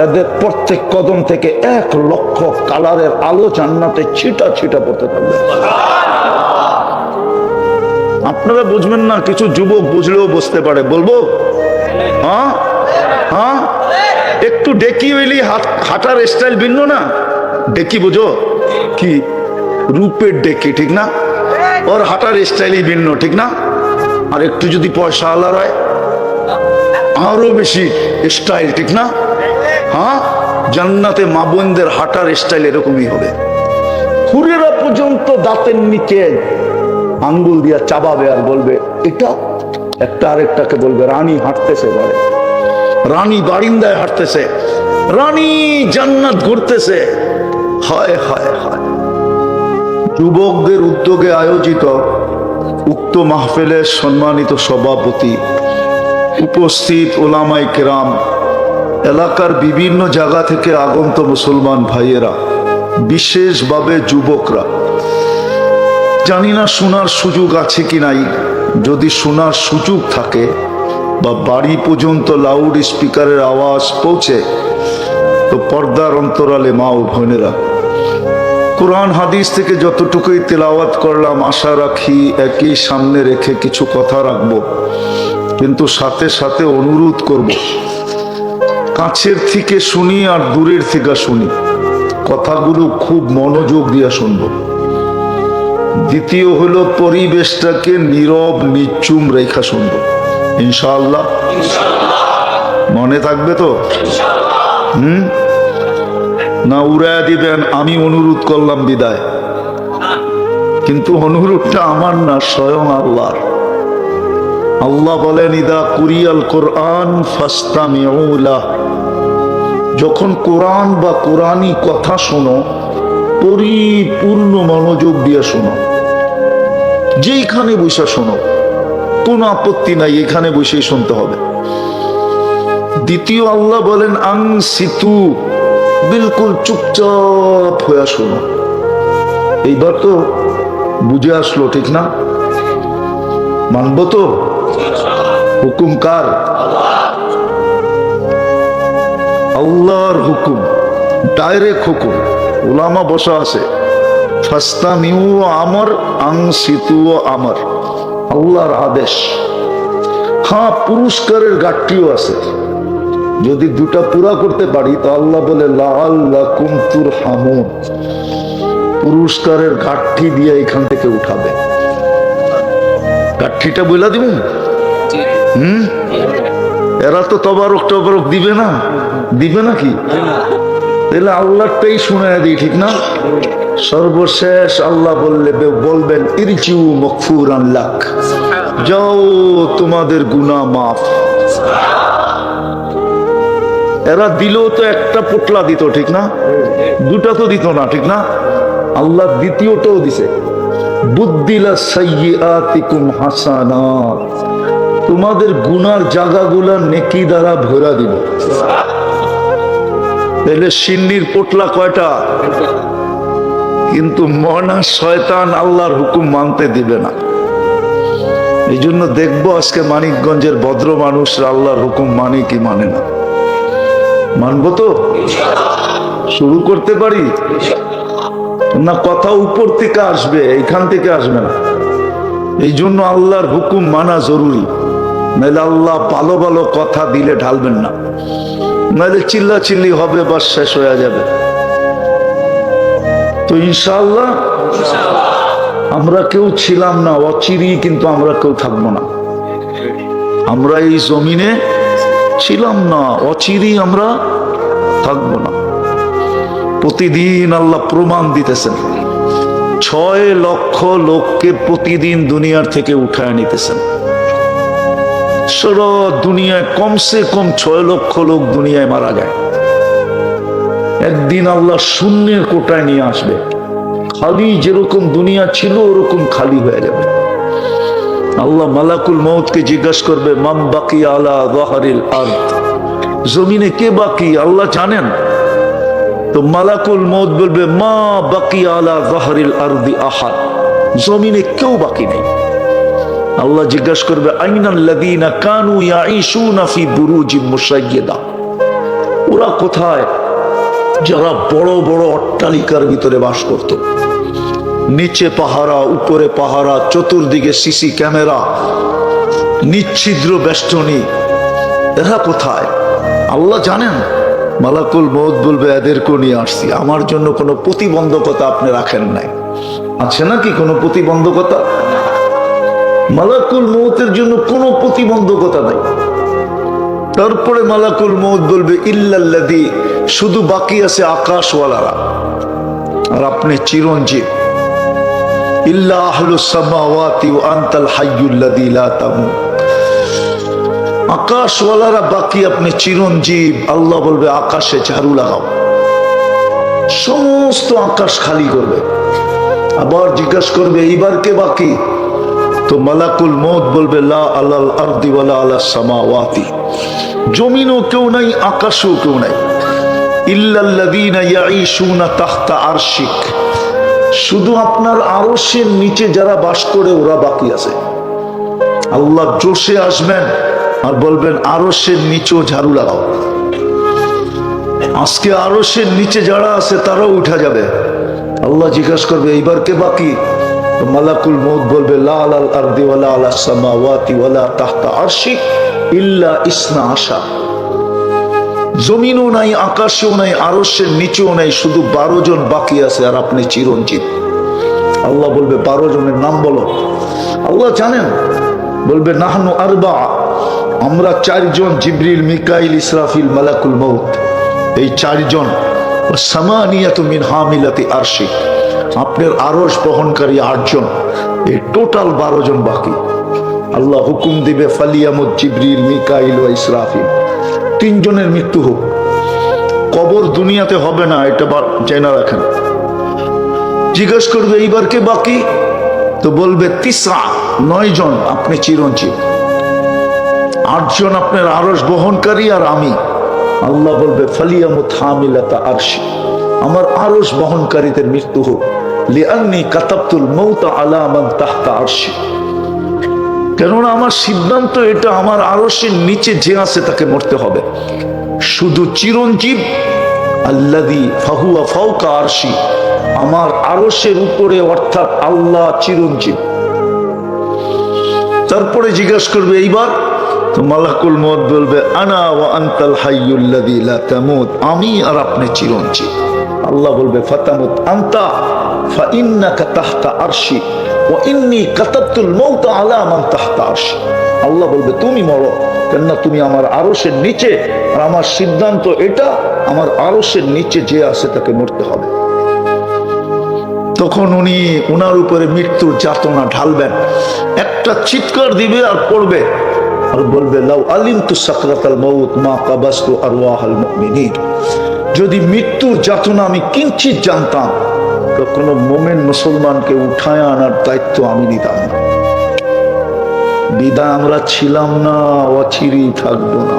এদের প্রত্যেক কদম থেকে 1,00,000 কালারের আলো জান্নাতে ছিটা ছিটা পড়তে থাকবে। আপনারা বুঝবেন না, কিছু যুবক বুঝলেও বুঝতে পারে। বলবো? হ্যাঁ হ্যাঁ, একটু ডেকি হইলি হাঁটার স্টাইল ভিন্ন না। ডেকি বুঝো কি? রূপের ডেকি, ঠিক না? ওর হাঁটার স্টাইলই ভিন্ন, ঠিক না? আর একটু যদি পয়সা আলার হয় আরো বেশি স্টাইল, ঠিক না? হ্যাঁ, জান্নাতে মা বোনদের হাঁটার স্টাইল এরকমই হবে। হুরেরা পর্যন্ত দাঁতের নিচে আঙ্গুল দিয়া চাবাবে আর বলবে এটা, একটা আরেকটাকে বলবে রানী হাঁটতেছে, বলে রানী বারিন্দায় হাঁটতেছে, রানী জান্নাত ঘুরতেছে। হায় হায় হায়। যুবকদের উদ্যোগে আয়োজিত উক্ত মাহফিলের সম্মানিত সভাপতি, উপস্থিত ওলামায়ে কেরাম, এলাকার বিভিন্ন জায়গা থেকে আগন্ত মুসলমান ভাইয়েরা, বিশেষভাবে যুবকরা, জানি না শোনার সুযোগ আছে কি নাই। যদি শোনার সুযোগ থাকে বা বাড়ি পর্যন্ত লাউড স্পিকারের আওয়াজ পৌঁছে, তো পর্দার অন্তরালে মা ও বোনেরা, কোরআন হাদিস থেকে যতটুকুই তেলাওয়াত করলাম, আশা রাখি একই সামনে রেখে কিছু কথা রাখবো, কিন্তু সাথে সাথে অনুরোধ করব, কাছের থেকে শুনি আর দূরের থেকে শুনি, কথাগুলো খুব মনোযোগ দিয়ে শুনবো। দ্বিতীয় হলো পরিবেশটাকে নীরব নিচুম রেখা শুনবো, ইনশাআল্লাহ। মনে থাকবে তো? না উড়ায় দিবেন আমি অনুরোধ করলাম বিদায়? কিন্তু অনুরোধটা আমার না, স্বয়ং আল্লাহর। আল্লাহ বলেন ইদা কুরিয়াল কোরআন ফাসতামিউ লাহ, যখন কোরআন বা কোরআনী কথা শোনো পরিপূর্ণ মনোযোগ দিয়ে শোনো, যেইখানে বসে শোনো, কোনো আপত্তি নাই, এখানে বসেই শুনতে হবে। দ্বিতীয় আল্লাহ বলেন আনসিতু, বিলকুল চুপচাপ হয়ে শোনো। এইবার তো বুঝে আসলো, ঠিক না? মানবো তো? হুকুম কার? আল্লাহর হুকুম, ডাইরেক্ট হুকুম। উলামা বসা আছে, ফাস্তামিউ আমর, আনসিতু আমর, আল্লাহর আদেশ। হ্যাঁ, পুরস্কারের ঘাটতিও আছে। যদি দুটা পুরা করতে পারি তো আল্লাহ বলে লাআল্লাকুম তুরহামুন, পুরস্কারের ঘাটতি দিয়ে এখান থেকে উঠাবে। ঘাটতিটা বইলা দিব। এরা তো তবারক টবারক দিবে না, দিবে নাকি? তাহলে আল্লাহটাই শুনায় দিই, ঠিক না? সর্বশেষ আল্লাহ বলবেন ইরজিউ মাগফুরান লাক, যাও তোমাদের গুনাহ মাফ। এরা দিলেও তো একটা পোটলা দিত, ঠিক না? দুটা তো দিত না, ঠিক না? আল্লাহ দ্বিতীয়টাও দিছে, বুদ্দিলা সাইয়্যাতিকুম হাসানাত, তোমাদের গুনার জায়গাগুলা নেকি দ্বারা ভরা দিব। তাহলে সিন্নির পোটলা কয়টা? কিন্তু মনা শয়তান আল্লাহর হুকুম মানতে দিবে না। এই জন্য দেখবো আজকে মানিকগঞ্জের ভদ্র মানুষরা আল্লাহর হুকুম মানে কি মানে না। মানবো তো? শুরু করতে পারি না? কথা উপর থেকে আসবে, এইখান থেকে আসবে না। এই জন্য আল্লাহর হুকুম মানা জরুরি, নাহলে আল্লাহ ভালো ভালো কথা দিলে ঢালবেন না, নাহলে চিল্লা চিল্লি হবে, বাস শেষ হয়ে যাবে। তো ইনশাআল্লাহ আমরা কেউ ছিলাম না অচিরি, কিন্তু আমরা কেউ থাকবো না। আমরা এই জমিনে ছিলাম না অচিরি, আমরা থাকবো না। প্রতিদিন আল্লাহ প্রমাণ দিতেছেন, 6 লক্ষ লোককে প্রতিদিন দুনিয়ার থেকে উঠায় নিতেছেন। সারা দুনিয়ায় কমসে কম 6 লক্ষ লোক দুনিয়ায় মারা যায়। একদিন আল্লাহ শূন্যের কোটায় নিয়ে আসবে, খালি যেরকম দুনিয়া ছিল ওরকম খালি হয়ে যাবে। আল্লাহ মালাকুল মউতকে জিজ্ঞাসা করবে মান বাকি আলা যাহরিল আরদ, জমিনে কে বাকি আল্লাহ জানেন? তো মালাকুল মউত বলবে মা বাকি আলা যাহরিল আরদি আহাদ, জমিনে কেউ বাকি নেই। আল্লাহ জিজ্ঞাসা করবে আইনাল্লাযীনা কানু ইয়াঈশুনা ফি বুরুজিম মুশাইয়্যাদা, ওরা কোথায়? যারা বড় বড় অট্টালিকার ভিতরে বাস করত, নিচে পাহারা, উপরে পাহারা, চতুর্দিকে সিসি ক্যামেরা, নিচ্ছিদ্র বেষ্টনী, এরা কোথায়? আল্লাহ জানেন। মালাকুল মউত বলবে এদেরকেও নিয়ে আসছি, আমার জন্য কোনো প্রতিবন্ধকতা আপনি রাখেন নাই। আছে নাকি কোনো প্রতিবন্ধকতা? মালাকুল মউতের জন্য কোনো প্রতিবন্ধকতা নাই। তারপরে মালাকুল মউত বলবে ইল্লাল্লাযী, শুধু বাকি আছে আকাশওয়ালারা, আর আপনি চিরঞ্জীব। ইল্লা আহলুস সামাওয়াতি ওয়া আনতাল হাইয়ুল্লাযী লা তামুত, আকাশওয়ালারা বাকি, আপনি চিরঞ্জীব। আল্লাহ বলবে আকাশে ঝাড়ু লাগাও, সমস্ত আকাশ খালি করবে। আবার জিজ্ঞাসা করবে এইবার কে বাকি? তো মালাকুল মউত বলবে লা আলাল আরদি ওয়ালা আলাস সামাওয়াতি, জমিনও কেউ নাই, আকাশও কেউ নাই। ইল্লাল্লাযীনা ইয়াঈশুনা তাহতা আরশিক, শুধু আপনার আরশের নিচে যারা বাস করে ওরা বাকি আছে। আল্লাহ জোশে আসবেন আর বলবেন আরশের নিচেও ঝাড়ু লাগাও। আজকে আরশের নিচে যারা আছে তারাও উঠা যাবে। আল্লাহ জিজ্ঞাসা করবে এইবার কে বাকি? মালাকুল মউত বলবে লা আলাল আরদি ওয়ালা আলাস সামাওয়াতি ওয়ালা তাহতা আরশিক ইল্লা ইসনা আশা, জমিনও নাই, আকাশেও নাই, আরশের নিচেও নাই, শুধু 12 জন বাকি আছে, আর আপনি চিরঞ্জীব। আল্লাহ বলবে 12 জনের নাম বলো। আল্লাহ জানেন। বলবে নাহনু আরবা, আমরা 4 জন, জিবরিল, মিকাইল, ইসরাফিল, মালাকুল মউত, এই 4 জন। সামানিয়াতু মিন হামিলাতি আরশি, আপনার আরশ বহনকারী 8 জন, এই টোটাল 12 জন বাকি। আল্লাহ হুকুম দিবে ফালিয়ামুত জিবরিল, মিকাইল ও ইসরাফিল, 3 জনের মৃত্যু হোক। কবর দুনিয়াতে হবে না, এটা জেনে রাখেন। জিজ্ঞেস করবে এইবার কে বাকি? তো বলবে 9 জন, আপনি চিরঞ্জীব। 8 জন আপনার আরশ বহনকারী আর আমি। আল্লাহ বলবে ফালিয়ামুত হামিলাতা আরশি, আমার আরশ বহনকারীদের মৃত্যু হোক। লিআন্নী কাতাবতুল মাউতা আলা মান তাহতা আরশি, কেননা আমার সিদ্ধান্ত এটা, আমার আরশের নিচে যে আছে তাকে মরতে হবে। শুধু চিরঞ্জীব আল্লাযী ফাহুয়া ফাওকা আরশি, আমার আরশের উপরে, অর্থাৎ আল্লাহ চিরঞ্জীব। তারপরে জিজ্ঞাসা করবে এইবার? তো মালাকুল মউত বলবে আনা ওয়া আনতাল হাইয়ুল্লাযী লা তামুত, আমি আর আপনি চিরঞ্জীব। আল্লাহ বলবে ফাতামুত আনতা ফা ইন্নাকা তাহতা আরশি ওয়া ইন্নী কাতাবতুল মাউতা আলা মান তাহতা আরশি। আল্লাহ বলবে তুমি মরো, কেননা তুমি আমার আরশের নিচে, আর আমার সিদ্ধান্ত এটা, আমার আরশের নিচে যে আছে তাকে মরতে হবে। তখন উনি ওনার উপরে মৃত্যুর যাতনা ঢালবেন, একটা চিৎকার দিবে আর পড়বে আর বলবে লাউ আলিমতু সাকরাতাল মাউত মা কাবাসতু আরওয়াহাল মুমিনিন, যদি মৃত্যুর যাতনা আমি কিঞ্চিত জানতাম তো কোনো মুমিন মুসলমানকে উঠায় আনার দায়িত্ব আমি নিতাম না। বিদায় আমরা ছিলাম না, অচিরেই থাকবো না,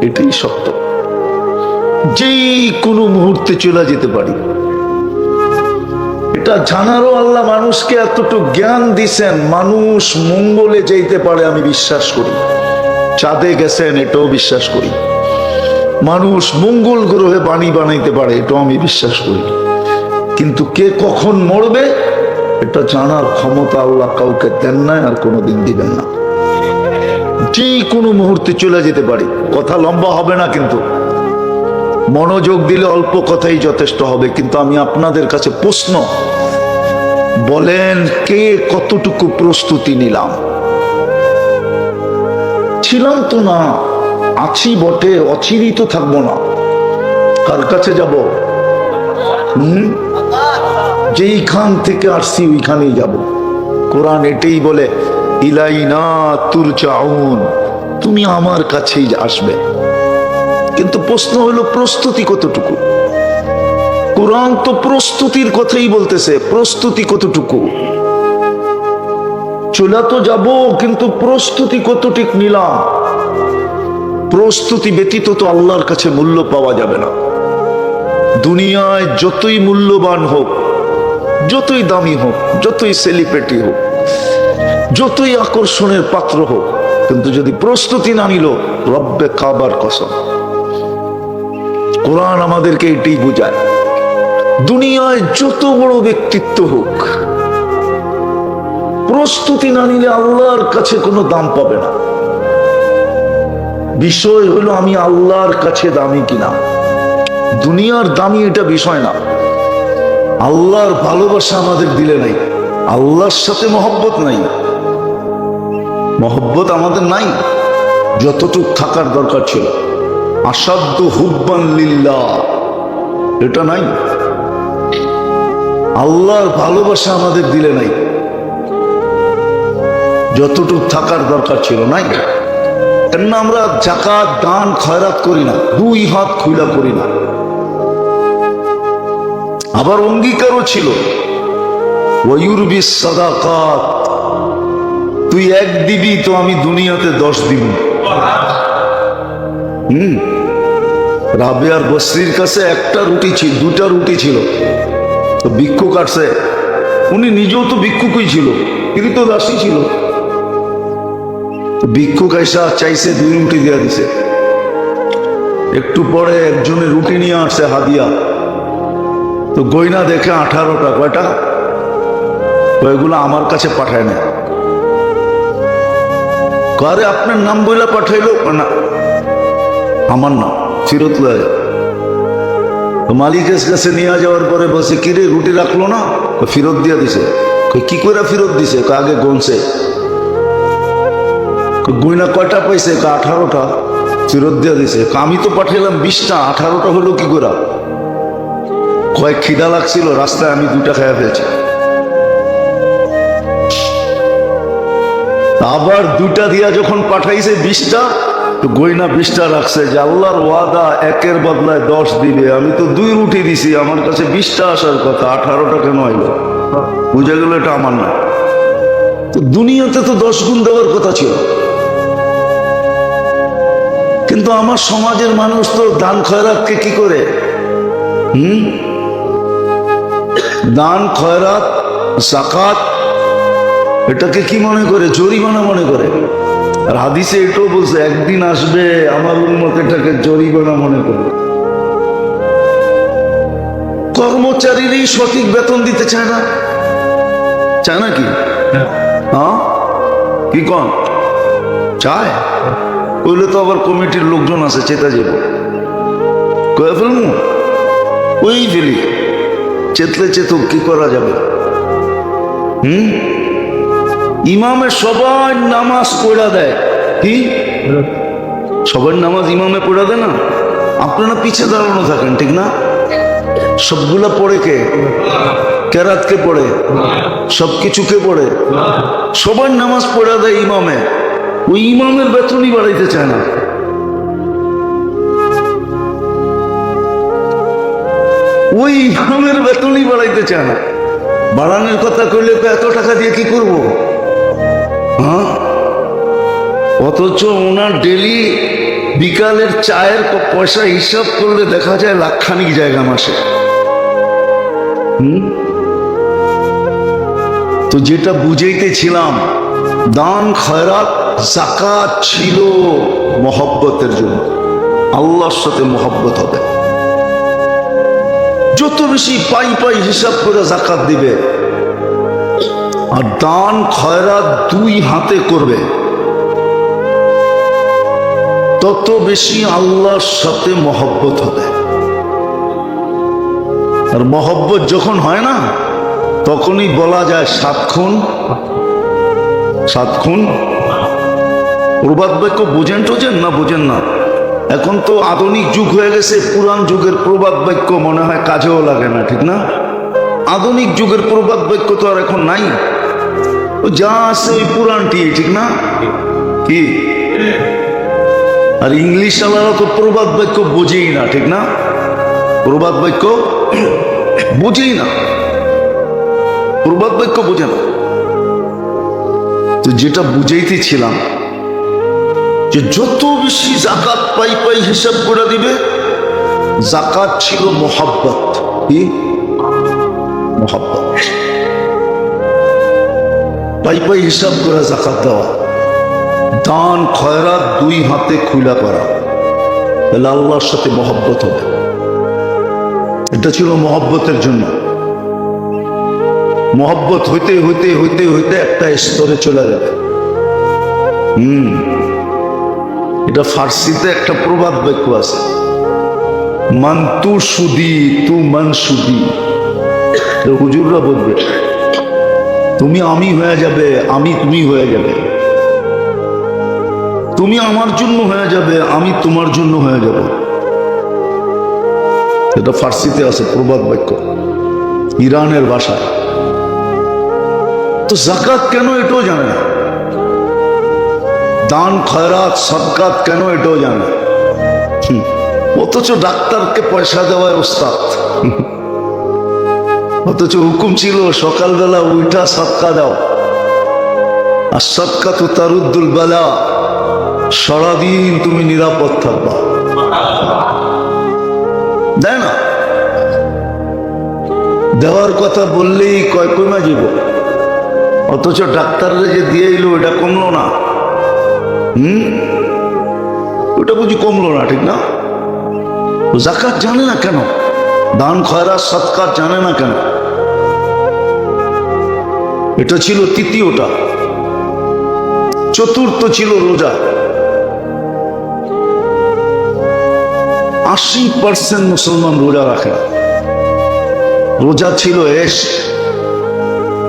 এটাই সত্য। যেই কোনো মুহূর্তে চলে যেতে পারি, এটা জানারও আল্লাহ মানুষকে এতটুকু জ্ঞান দিছেন। মানুষ মঙ্গলে যেতে পারে আমি বিশ্বাস করি, চাঁদে গেছেন এটাও বিশ্বাস করি, মানুষ মঙ্গল গ্রহে বাণী বানাইতে পারে এটাও আমি বিশ্বাস করি, কিন্তু কে কখন মরবে এটা জানার ক্ষমতা আল্লাহ কাউকে দেন না, আর কোনোদিন দিবেন না। যে কোনো মুহূর্তে চলে যেতে পারি। কথা লম্বা হবে না, কিন্তু মনোযোগ দিলে অল্প কথাই যথেষ্ট হবে। কিন্তু আমি আপনাদের কাছে প্রশ্ন, বলেন কে কতটুকু প্রস্তুতি নিলাম? ছিলাম তো না, আছি বটে, অচিরেই তো থাকবো না। কার কাছে যাব? যেইখান থেকে আসছি ওইখানেই যাব। কোরআন এটাই বলে ইলাইনা তুরজাউন, তুমি আমার কাছেই আসবে। কিন্তু প্রশ্ন হলো প্রস্তুতি কতটুকু? কোরআন তো প্রস্তুতির কথাই বলতেছে, প্রস্তুতি কতটুকু? চলে তো যাব, কিন্তু প্রস্তুতি কতটুকু নিলাম? প্রস্তুতি ব্যতীত তো আল্লাহর কাছে মূল্য পাওয়া যাবে না। দুনিয়ায় যতই মূল্যবান হোক, যতই দামি হোক, যতই সেলিব্রিটি হোক, যতই আকর্ষণের পাত্র হোক, কিন্তু যদি প্রস্তুতি না নিল, রব্বে কাবার কসম কোরআন আমাদেরকে এটাই বোঝায়। দুনিয়ায় যত বড় ব্যক্তিত্ব হোক, প্রস্তুতি না নিলে আল্লাহর কাছে কোনো দাম পাবে না। বিষয় হলো আমি আল্লাহর কাছে দামি কিনা। দুনিয়ার দামি এটা বিষয় না। আল্লাহর ভালোবাসা আমাদের দিলে নাই, আল্লাহর সাথে মহব্বত নাই, মহব্বত আমাদের নাই যতটুক থাকার দরকার ছিল। আসাদ্দু হুব্বান লিল্লাহ, এটা নাই। আল্লাহর ভালোবাসা আমাদের দিলে নাই যতটুক থাকার দরকার ছিল, নাই। কেন আমরা যাকাত দান খয়রাত করি না, দুই হাত খুলা করি না। আবার অঙ্গীকারও ছিল ওয়ুরবিস সাদাকাত, তুই এক দিবি তো আমি দুনিয়াতে 10 দিব। রাবেয়ার বসরির কাছে একটা রুটি ছিল, 2টা রুটি ছিল, তো ভিক্ষুক আসছে। উনি নিজেও তো ভিক্ষুকই ছিল, কিন্তু দাসী ছিল। ভিক্ষুক আইসা চাইছে 2 রুটি দিয়া দিছে। একটু পরে একজনের রুটি নিয়ে আসছে হাদিয়া, তো গয়না দেখে 18টা। কয়টা? ওইগুলো আমার কাছে পাঠায় না। কারে আপনার নাম বইলা পাঠাইলো না, আমার নাম ফেরত লয়। মালিকের কাছে নিয়ে যাওয়ার পরে বসে, কিরে রুটি রাখলো না? ফেরত দিয়ে দিছে। কি করে ফেরত দিছে? আগে গনছে, গয়না কয়টা পাইছে? 18টা। ফেরত দিয়ে দিছে। আমি তো পাঠাইলাম 20টা, 18টা হলো কি করে? কয়েক খিদা লাগছিল রাস্তায়, আমি 2টা খাইয়া ফেলছি। আবার 2টা দিয়া যখন পাঠাইছে 20টা, তো গয়না 20টা রাখছে যে আল্লাহর ওয়াদা 1-এর বদলায় 10 দিবে। আমি তো 2 রুটি দিছি, আমার কাছে 20টা আসার কথা, 18টা কেন আইলো? বুঝে গেল এটা আমার না। তো দুনিয়াতে তো 10 গুণ দেওয়ার কথা ছিল, কিন্তু আমার সমাজের মানুষ তো দান খয়রাতকে কি করে? দান খয়রাত যাকাত এটাকে কি মনে করে? জরিমানা মনে করে। আর হাদিসে এটাও বলছে, একদিন আসবে আমার উম্মত এটাকে জরিমানা মনে করবে। কর্মচারীরই সঠিক বেতন দিতে চায় না, চায় নাকি? হ্যাঁ, কি কন চায়? কইলে তো আবার কমিটির লোকজন আছে, চেতা যাব কয়ে ফেলবো, ওই ফেলি, চেতলে চেতুক, কি করা যাবে? ইমামে সবাই নামাজ পড়া দেয়, কি সবার নামাজ ইমামে পড়া দেয় না? আপনারা পিছিয়ে দাঁড়ানো থাকেন, ঠিক না? সবগুলা পড়ে কে? কেরাতকে পড়ে, সবকিছুকে পড়ে, সবার নামাজ পড়া দেয় ইমামে। ওই ইমামের বেতনই বাড়াইতে চায় না। ওই ইমামের বেতনই বাড়াইতে চায় না। বাড়ানোর কথা কইলে তো এত টাকা দিয়ে কি করব? হ্যাঁ, অথচ ওনার ডেলি বিকালের চায়ের পয়সা হিসাব করলে দেখা যায় লাখখানিক জায়গা মাসে। তো যেটা বুঝাইতেছিলাম, দান খয়রাত যাকাত ছিল মহব্বতের জন্য। আল্লাহর সাথে মহব্বত হবে। যত বেশি পাই পাই হিসাব করে যাকাত দিবে আর দান খয়রাত 2 হাতে করবে, তত বেশি আল্লাহর সাথে মহব্বত হবে। আর মহব্বত যখন হয় না, তখনই বলা যায় 7 খুন 7 খুন। প্রবাদ বাক্য বোঝেন টোঝেন না? বোঝেন না? এখন তো আধুনিক যুগ হয়ে গেছে, পুরান যুগের প্রবাদ বাক্য মনে হয় কাজেও লাগে না, ঠিক না? আধুনিক যুগের প্রবাদ বাক্য তো আর এখন নাই, যা আছে ওই পুরানটি, ঠিক না? কি আর ইংলিশ আলাদা তো প্রবাদ বাক্য বোঝেই না, ঠিক না? প্রবাদ বাক্য বোঝেই না, প্রবাদ বাক্য বোঝে না। তো যেটা বুঝাইতেছিলাম, যে যত বেশি যাকাত পাই পাই হিসাব করে দিবে। যাকাত ছিল মোহাব্বত, কি মোহাব্বত, পাই পাই হিসাব করে যাকাত দেওয়া, দান খয়রাত 2 হাতে খুলা করা, তাহলে আল্লাহর সাথে মহব্বত হবে। এটা ছিল মহব্বতের জন্য। মহব্বত হইতে হইতে হইতে হইতে একটা স্তরে চলে যাবে। এটা ফার্সিতে একটা প্রবাদ বাক্য আছে, মান তু সুদি তু মান সুদি। হুজুররা বলবে তুমি আমি হয়ে যাবে, আমি তুমি হয়ে যাবে, তুমি আমার জন্য হয়ে যাবে, আমি তোমার জন্য হয়ে যাবে। এটা ফার্সিতে আছে প্রবাদ বাক্য, ইরানের ভাষায়। তো জাকাত কেন এটাও জানে না, দান খয়রাত সদকাত কেন এটাও জানে না। অথচ ডাক্তারকে পয়সা দেওয়ার ওস্তাদ, অথচ হুকুম ছিল সকালবেলা উল্টা সদকা দাও। আর সদকা তো তারুদ্দুল বালা, সারাদিন তুমি নিরাপদ থাকবা। দেয় না, দেওয়ার কথা বললেই কয় কমা যাব, অথচ ডাক্তাররা যে দিয়ে এলো এটা কমলো না। ওটা বুঝি কমলো না, ঠিক না? জাকাত জানে না কেন, দান খয়রাত সদকাত জানে না কেন? এটা ছিল তৃতীয়টা। চতুর্থ ছিল রোজা। 80% মুসলমান রোজা রাখে না। রোজা ছিল এশক।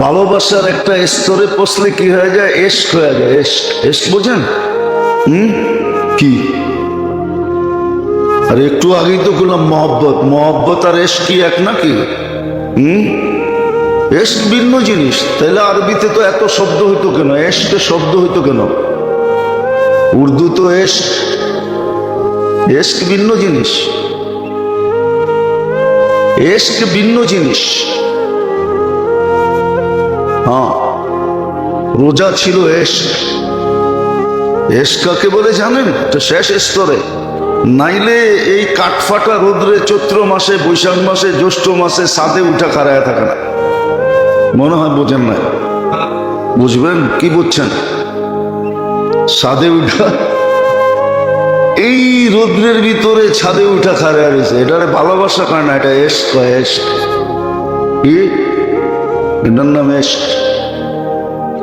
ভালোবাসার একটা স্তরে পৌঁছলে কি হয়ে যায়? এশক হয়ে যায়। এশক, এশক বোঝেন? কি? আর একটু আগেই তো বললাম মহব্বত। মহব্বত আর এশক কি এক নাকি? এশক ভিন্ন জিনিস। তাহলে আরবিতে তো এত শব্দ হইতো কেন? এশকে শব্দ হইতো কেন? উর্দু তো এশক, এশক ভিন্ন জিনিস। এশক ভিন্ন জিনিস। হ্যাঁ, রোজা ছিল এশক। এশক কাকে বলে জানেন? তো শেষ স্তরে। নাইলে এই কাঠফাটা রোদ্রে চৈত্র মাসে, বৈশাখ মাসে, জ্যৈষ্ঠ মাসে ছাদে উঠা খাড়ায় থাকে না। মনে হয় বোঝেন না। বুঝবেন কি বুঝছেন? ছাদে উঠা, এই রোদ্রের ভিতরে ছাদে উঠা খাড়ায় রয়েছে। এটারে ভালোবাসা কার না, এটা এশক। এশক কি? এটার নাম এশক।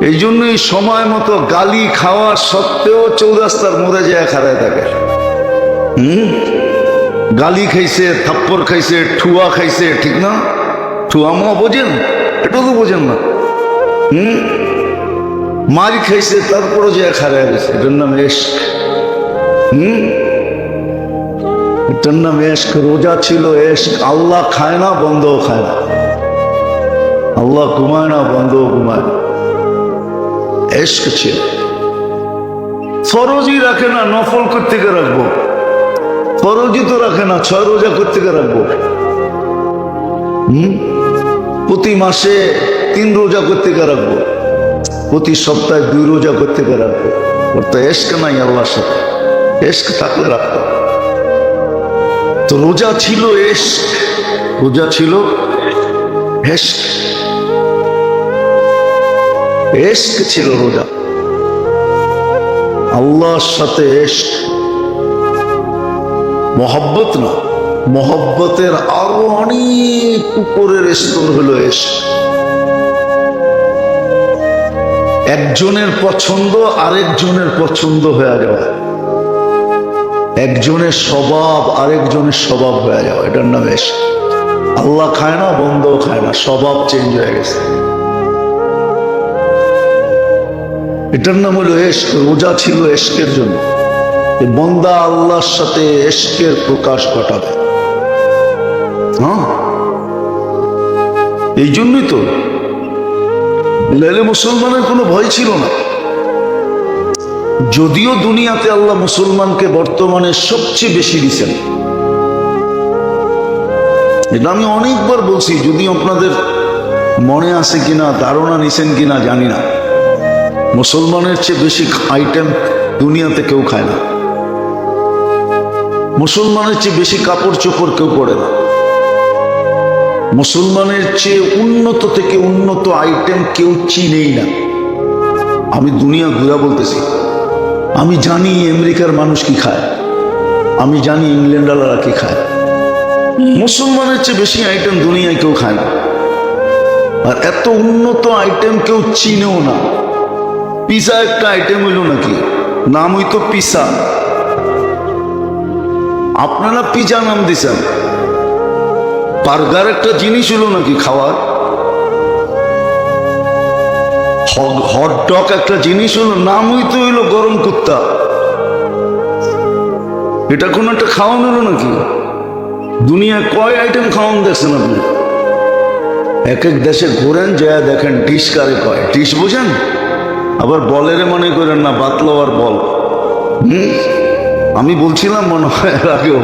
এই জন্যই সময় মতো গালি খাওয়া সত্ত্বেও চৌরাস্তার মোড়ে যায় খাড়ায় থাকে। গালি খাইছে, থাপ্পড় খাইছে, ঠুয়া খাইছে, ঠিক না? ঠুয়া মা বোঝেন? এটা তো বোঝেন না। মার খাইছে, তারপরে যে খাড়ায় গেছে। এটার নাম এশক। এটার নাম এশক। রোজা ছিল এশক। আল্লাহ খায় না, বন্ধও খায় না। আল্লাহ ঘুমায় না, বন্ধও ঘুমায় না। এশক ছিল। ফরজই রাখে না, নফল করতে গিয়ে রাখবো। ফরজই তো রাখে না, 6 রোজা করতে গিয়ে রাখবো। প্রতি মাসে 3 রোজা করতে গিয়ে রাখবো। প্রতি সপ্তাহে 2 রোজা করতে গিয়ে রাখবো। ওর তো এশক নাই আল্লাহর সাথে। এশক থাকলে রাখতো। তো রোজা ছিল এশক। রোজা ছিল এশক। এশক ছিল রোজা। আল্লাহর সাথে এশক, মহব্বত না। মহব্বতের আরো অনেক উপরের স্তর হলো এশক। একজনের পছন্দ আরেকজনের পছন্দ হয়ে যাওয়া, একজনের স্বভাব আরেকজনের স্বভাব হয়ে যাওয়া, এটার নাম এশক। আল্লাহ খায় না, বন্ধও খায় না, স্বভাব চেঞ্জ হয়ে গেছে। এটার নাম হলো এশক। রোজা ছিল এশকের জন্য। বন্দা আল্লাহর সাথে এশকের প্রকাশ ঘটাবে। হ্যাঁ, এই জন্যই তো মুসলমানের কোনো ভয় ছিল না। যদিও দুনিয়াতে আল্লাহ মুসলমানকে বর্তমানে সবচেয়ে বেশি দিচ্ছেন, এটা আমি অনেকবার বলছি, যদিও আপনাদের মনে আছে কিনা, ধারণা নিছেন কিনা জানি না। মুসলমানের চেয়ে বেশি আইটেম দুনিয়াতে কেউ খায় না। মুসলমানের চেয়ে বেশি কাপড় চোপড় কেউ পরে না। মুসলমানের চেয়ে উন্নত থেকে উন্নত আইটেম কেউ চিনেই না। আমি দুনিয়া ঘুরা বলতেছি। আমি জানি আমেরিকার মানুষ কি খায়, আমি জানি ইংল্যান্ডাররা কি খায়, মুসলমানের চেয়ে বেশি আইটেম দুনিয়ায় কেউ খায় না, আর এত উন্নত আইটেম কেউ চিনেও না। পিজা একটা আইটেম হইল নাকি? নাম হইতো পিজা, আপনারা পিজা নাম দিছেন। বার্গার একটা জিনিস হলো নাকি খাওয়ার? হটডগ একটা জিনিস হলো? নাম হইতো হইলো গরম কুত্তা। এটা কোন একটা খাওয়ান হলো নাকি? দুনিয়ায় কয় আইটেম খাওয়ান দেখছেন আপনি? এক এক দেশে ঘোরেন, যা দেখেন ডিশ কারে কয়। ডিশ বোঝেন? আবার বলের মনে করেন না, বাতলাওয়ার বল। আমি বলছিলাম মনে হয় এর আগেও,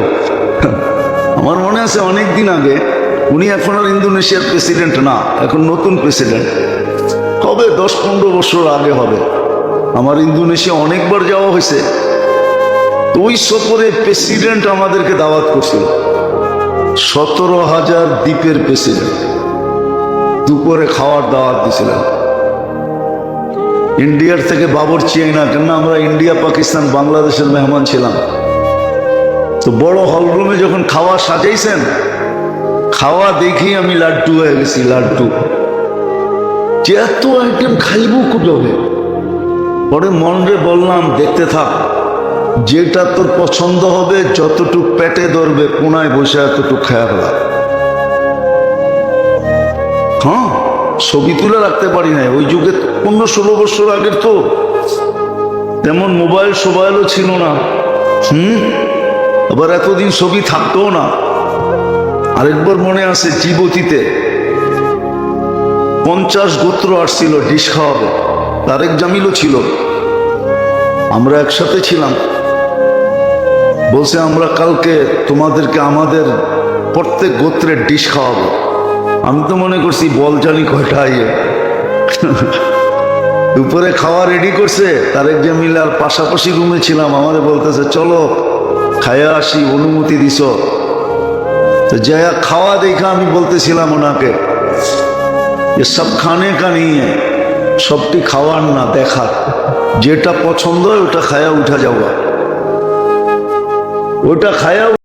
আমার মনে আছে অনেক দিন আগে, উনি এখন আর ইন্দোনেশিয়ার প্রেসিডেন্ট না, এখন নতুন প্রেসিডেন্ট হবে, 10-15 বছর আগে হবে। আমার ইন্দোনেশিয়া অনেকবার যাওয়া হয়েছে। তো ওই সফরে প্রেসিডেন্ট আমাদেরকে দাওয়াত করছিল, 17,000 দ্বীপের প্রেসিডেন্ট দুপুরে খাওয়ার দাওয়াত দিয়েছিলেন। ইন্ডিয়ার থেকে বাবুর্চি না, কেন আমরা ইন্ডিয়া, পাকিস্তান, বাংলাদেশের মেহমান ছিলাম। তো বড় হলরুমে যখন খাওয়া সাজাইছেন, খাওয়া দেখি আমি লাড্ডু হয়ে গেছি। লাড্ডু যে এত আইটেম খাইব কোথাবে? পরে মনরে বললাম, দেখতে থাক, যেটা তোর পছন্দ হবে, যতটুক পেটে ধরবে, কোনায় বসে এতটুক খায়া ফেলা। হ্যাঁ, ছবি তুলে রাখতে পারি না। ওই যুগে 15-16 বছর আগের তো তেমন মোবাইল সোবাইলও ছিল না। আবার এতদিন ছবি থাকতো না। আরেকবার মনে আছে, জিবতিতে 50 গোত্র আসছিল ডিশ খাওয়াবে। তারেক জামিলও ছিল, আমরা একসাথে ছিলাম। বলছে আমরা কালকে তোমাদেরকে আমাদের প্রত্যেক গোত্রের ডিশ খাওয়াবো। আমি তো মনে করছি বল জানি কয়টা ইয়ে। দুপুরে খাওয়া রেডি করছে তারেক জামিল, আর পাশাপাশি রুমে ছিলাম। আমাদের বলতেছে চলো খাইয়া আসি, অনুমতি দিছ। তো যাইয়া খাওয়া দেখা আমি বলতেছিলাম ওনাকে, ये सब खाने का नहीं है, सबटी खावार ना, देखा जेटा पसंद है ओटा खाया उठा जाओगा, ओटा खाया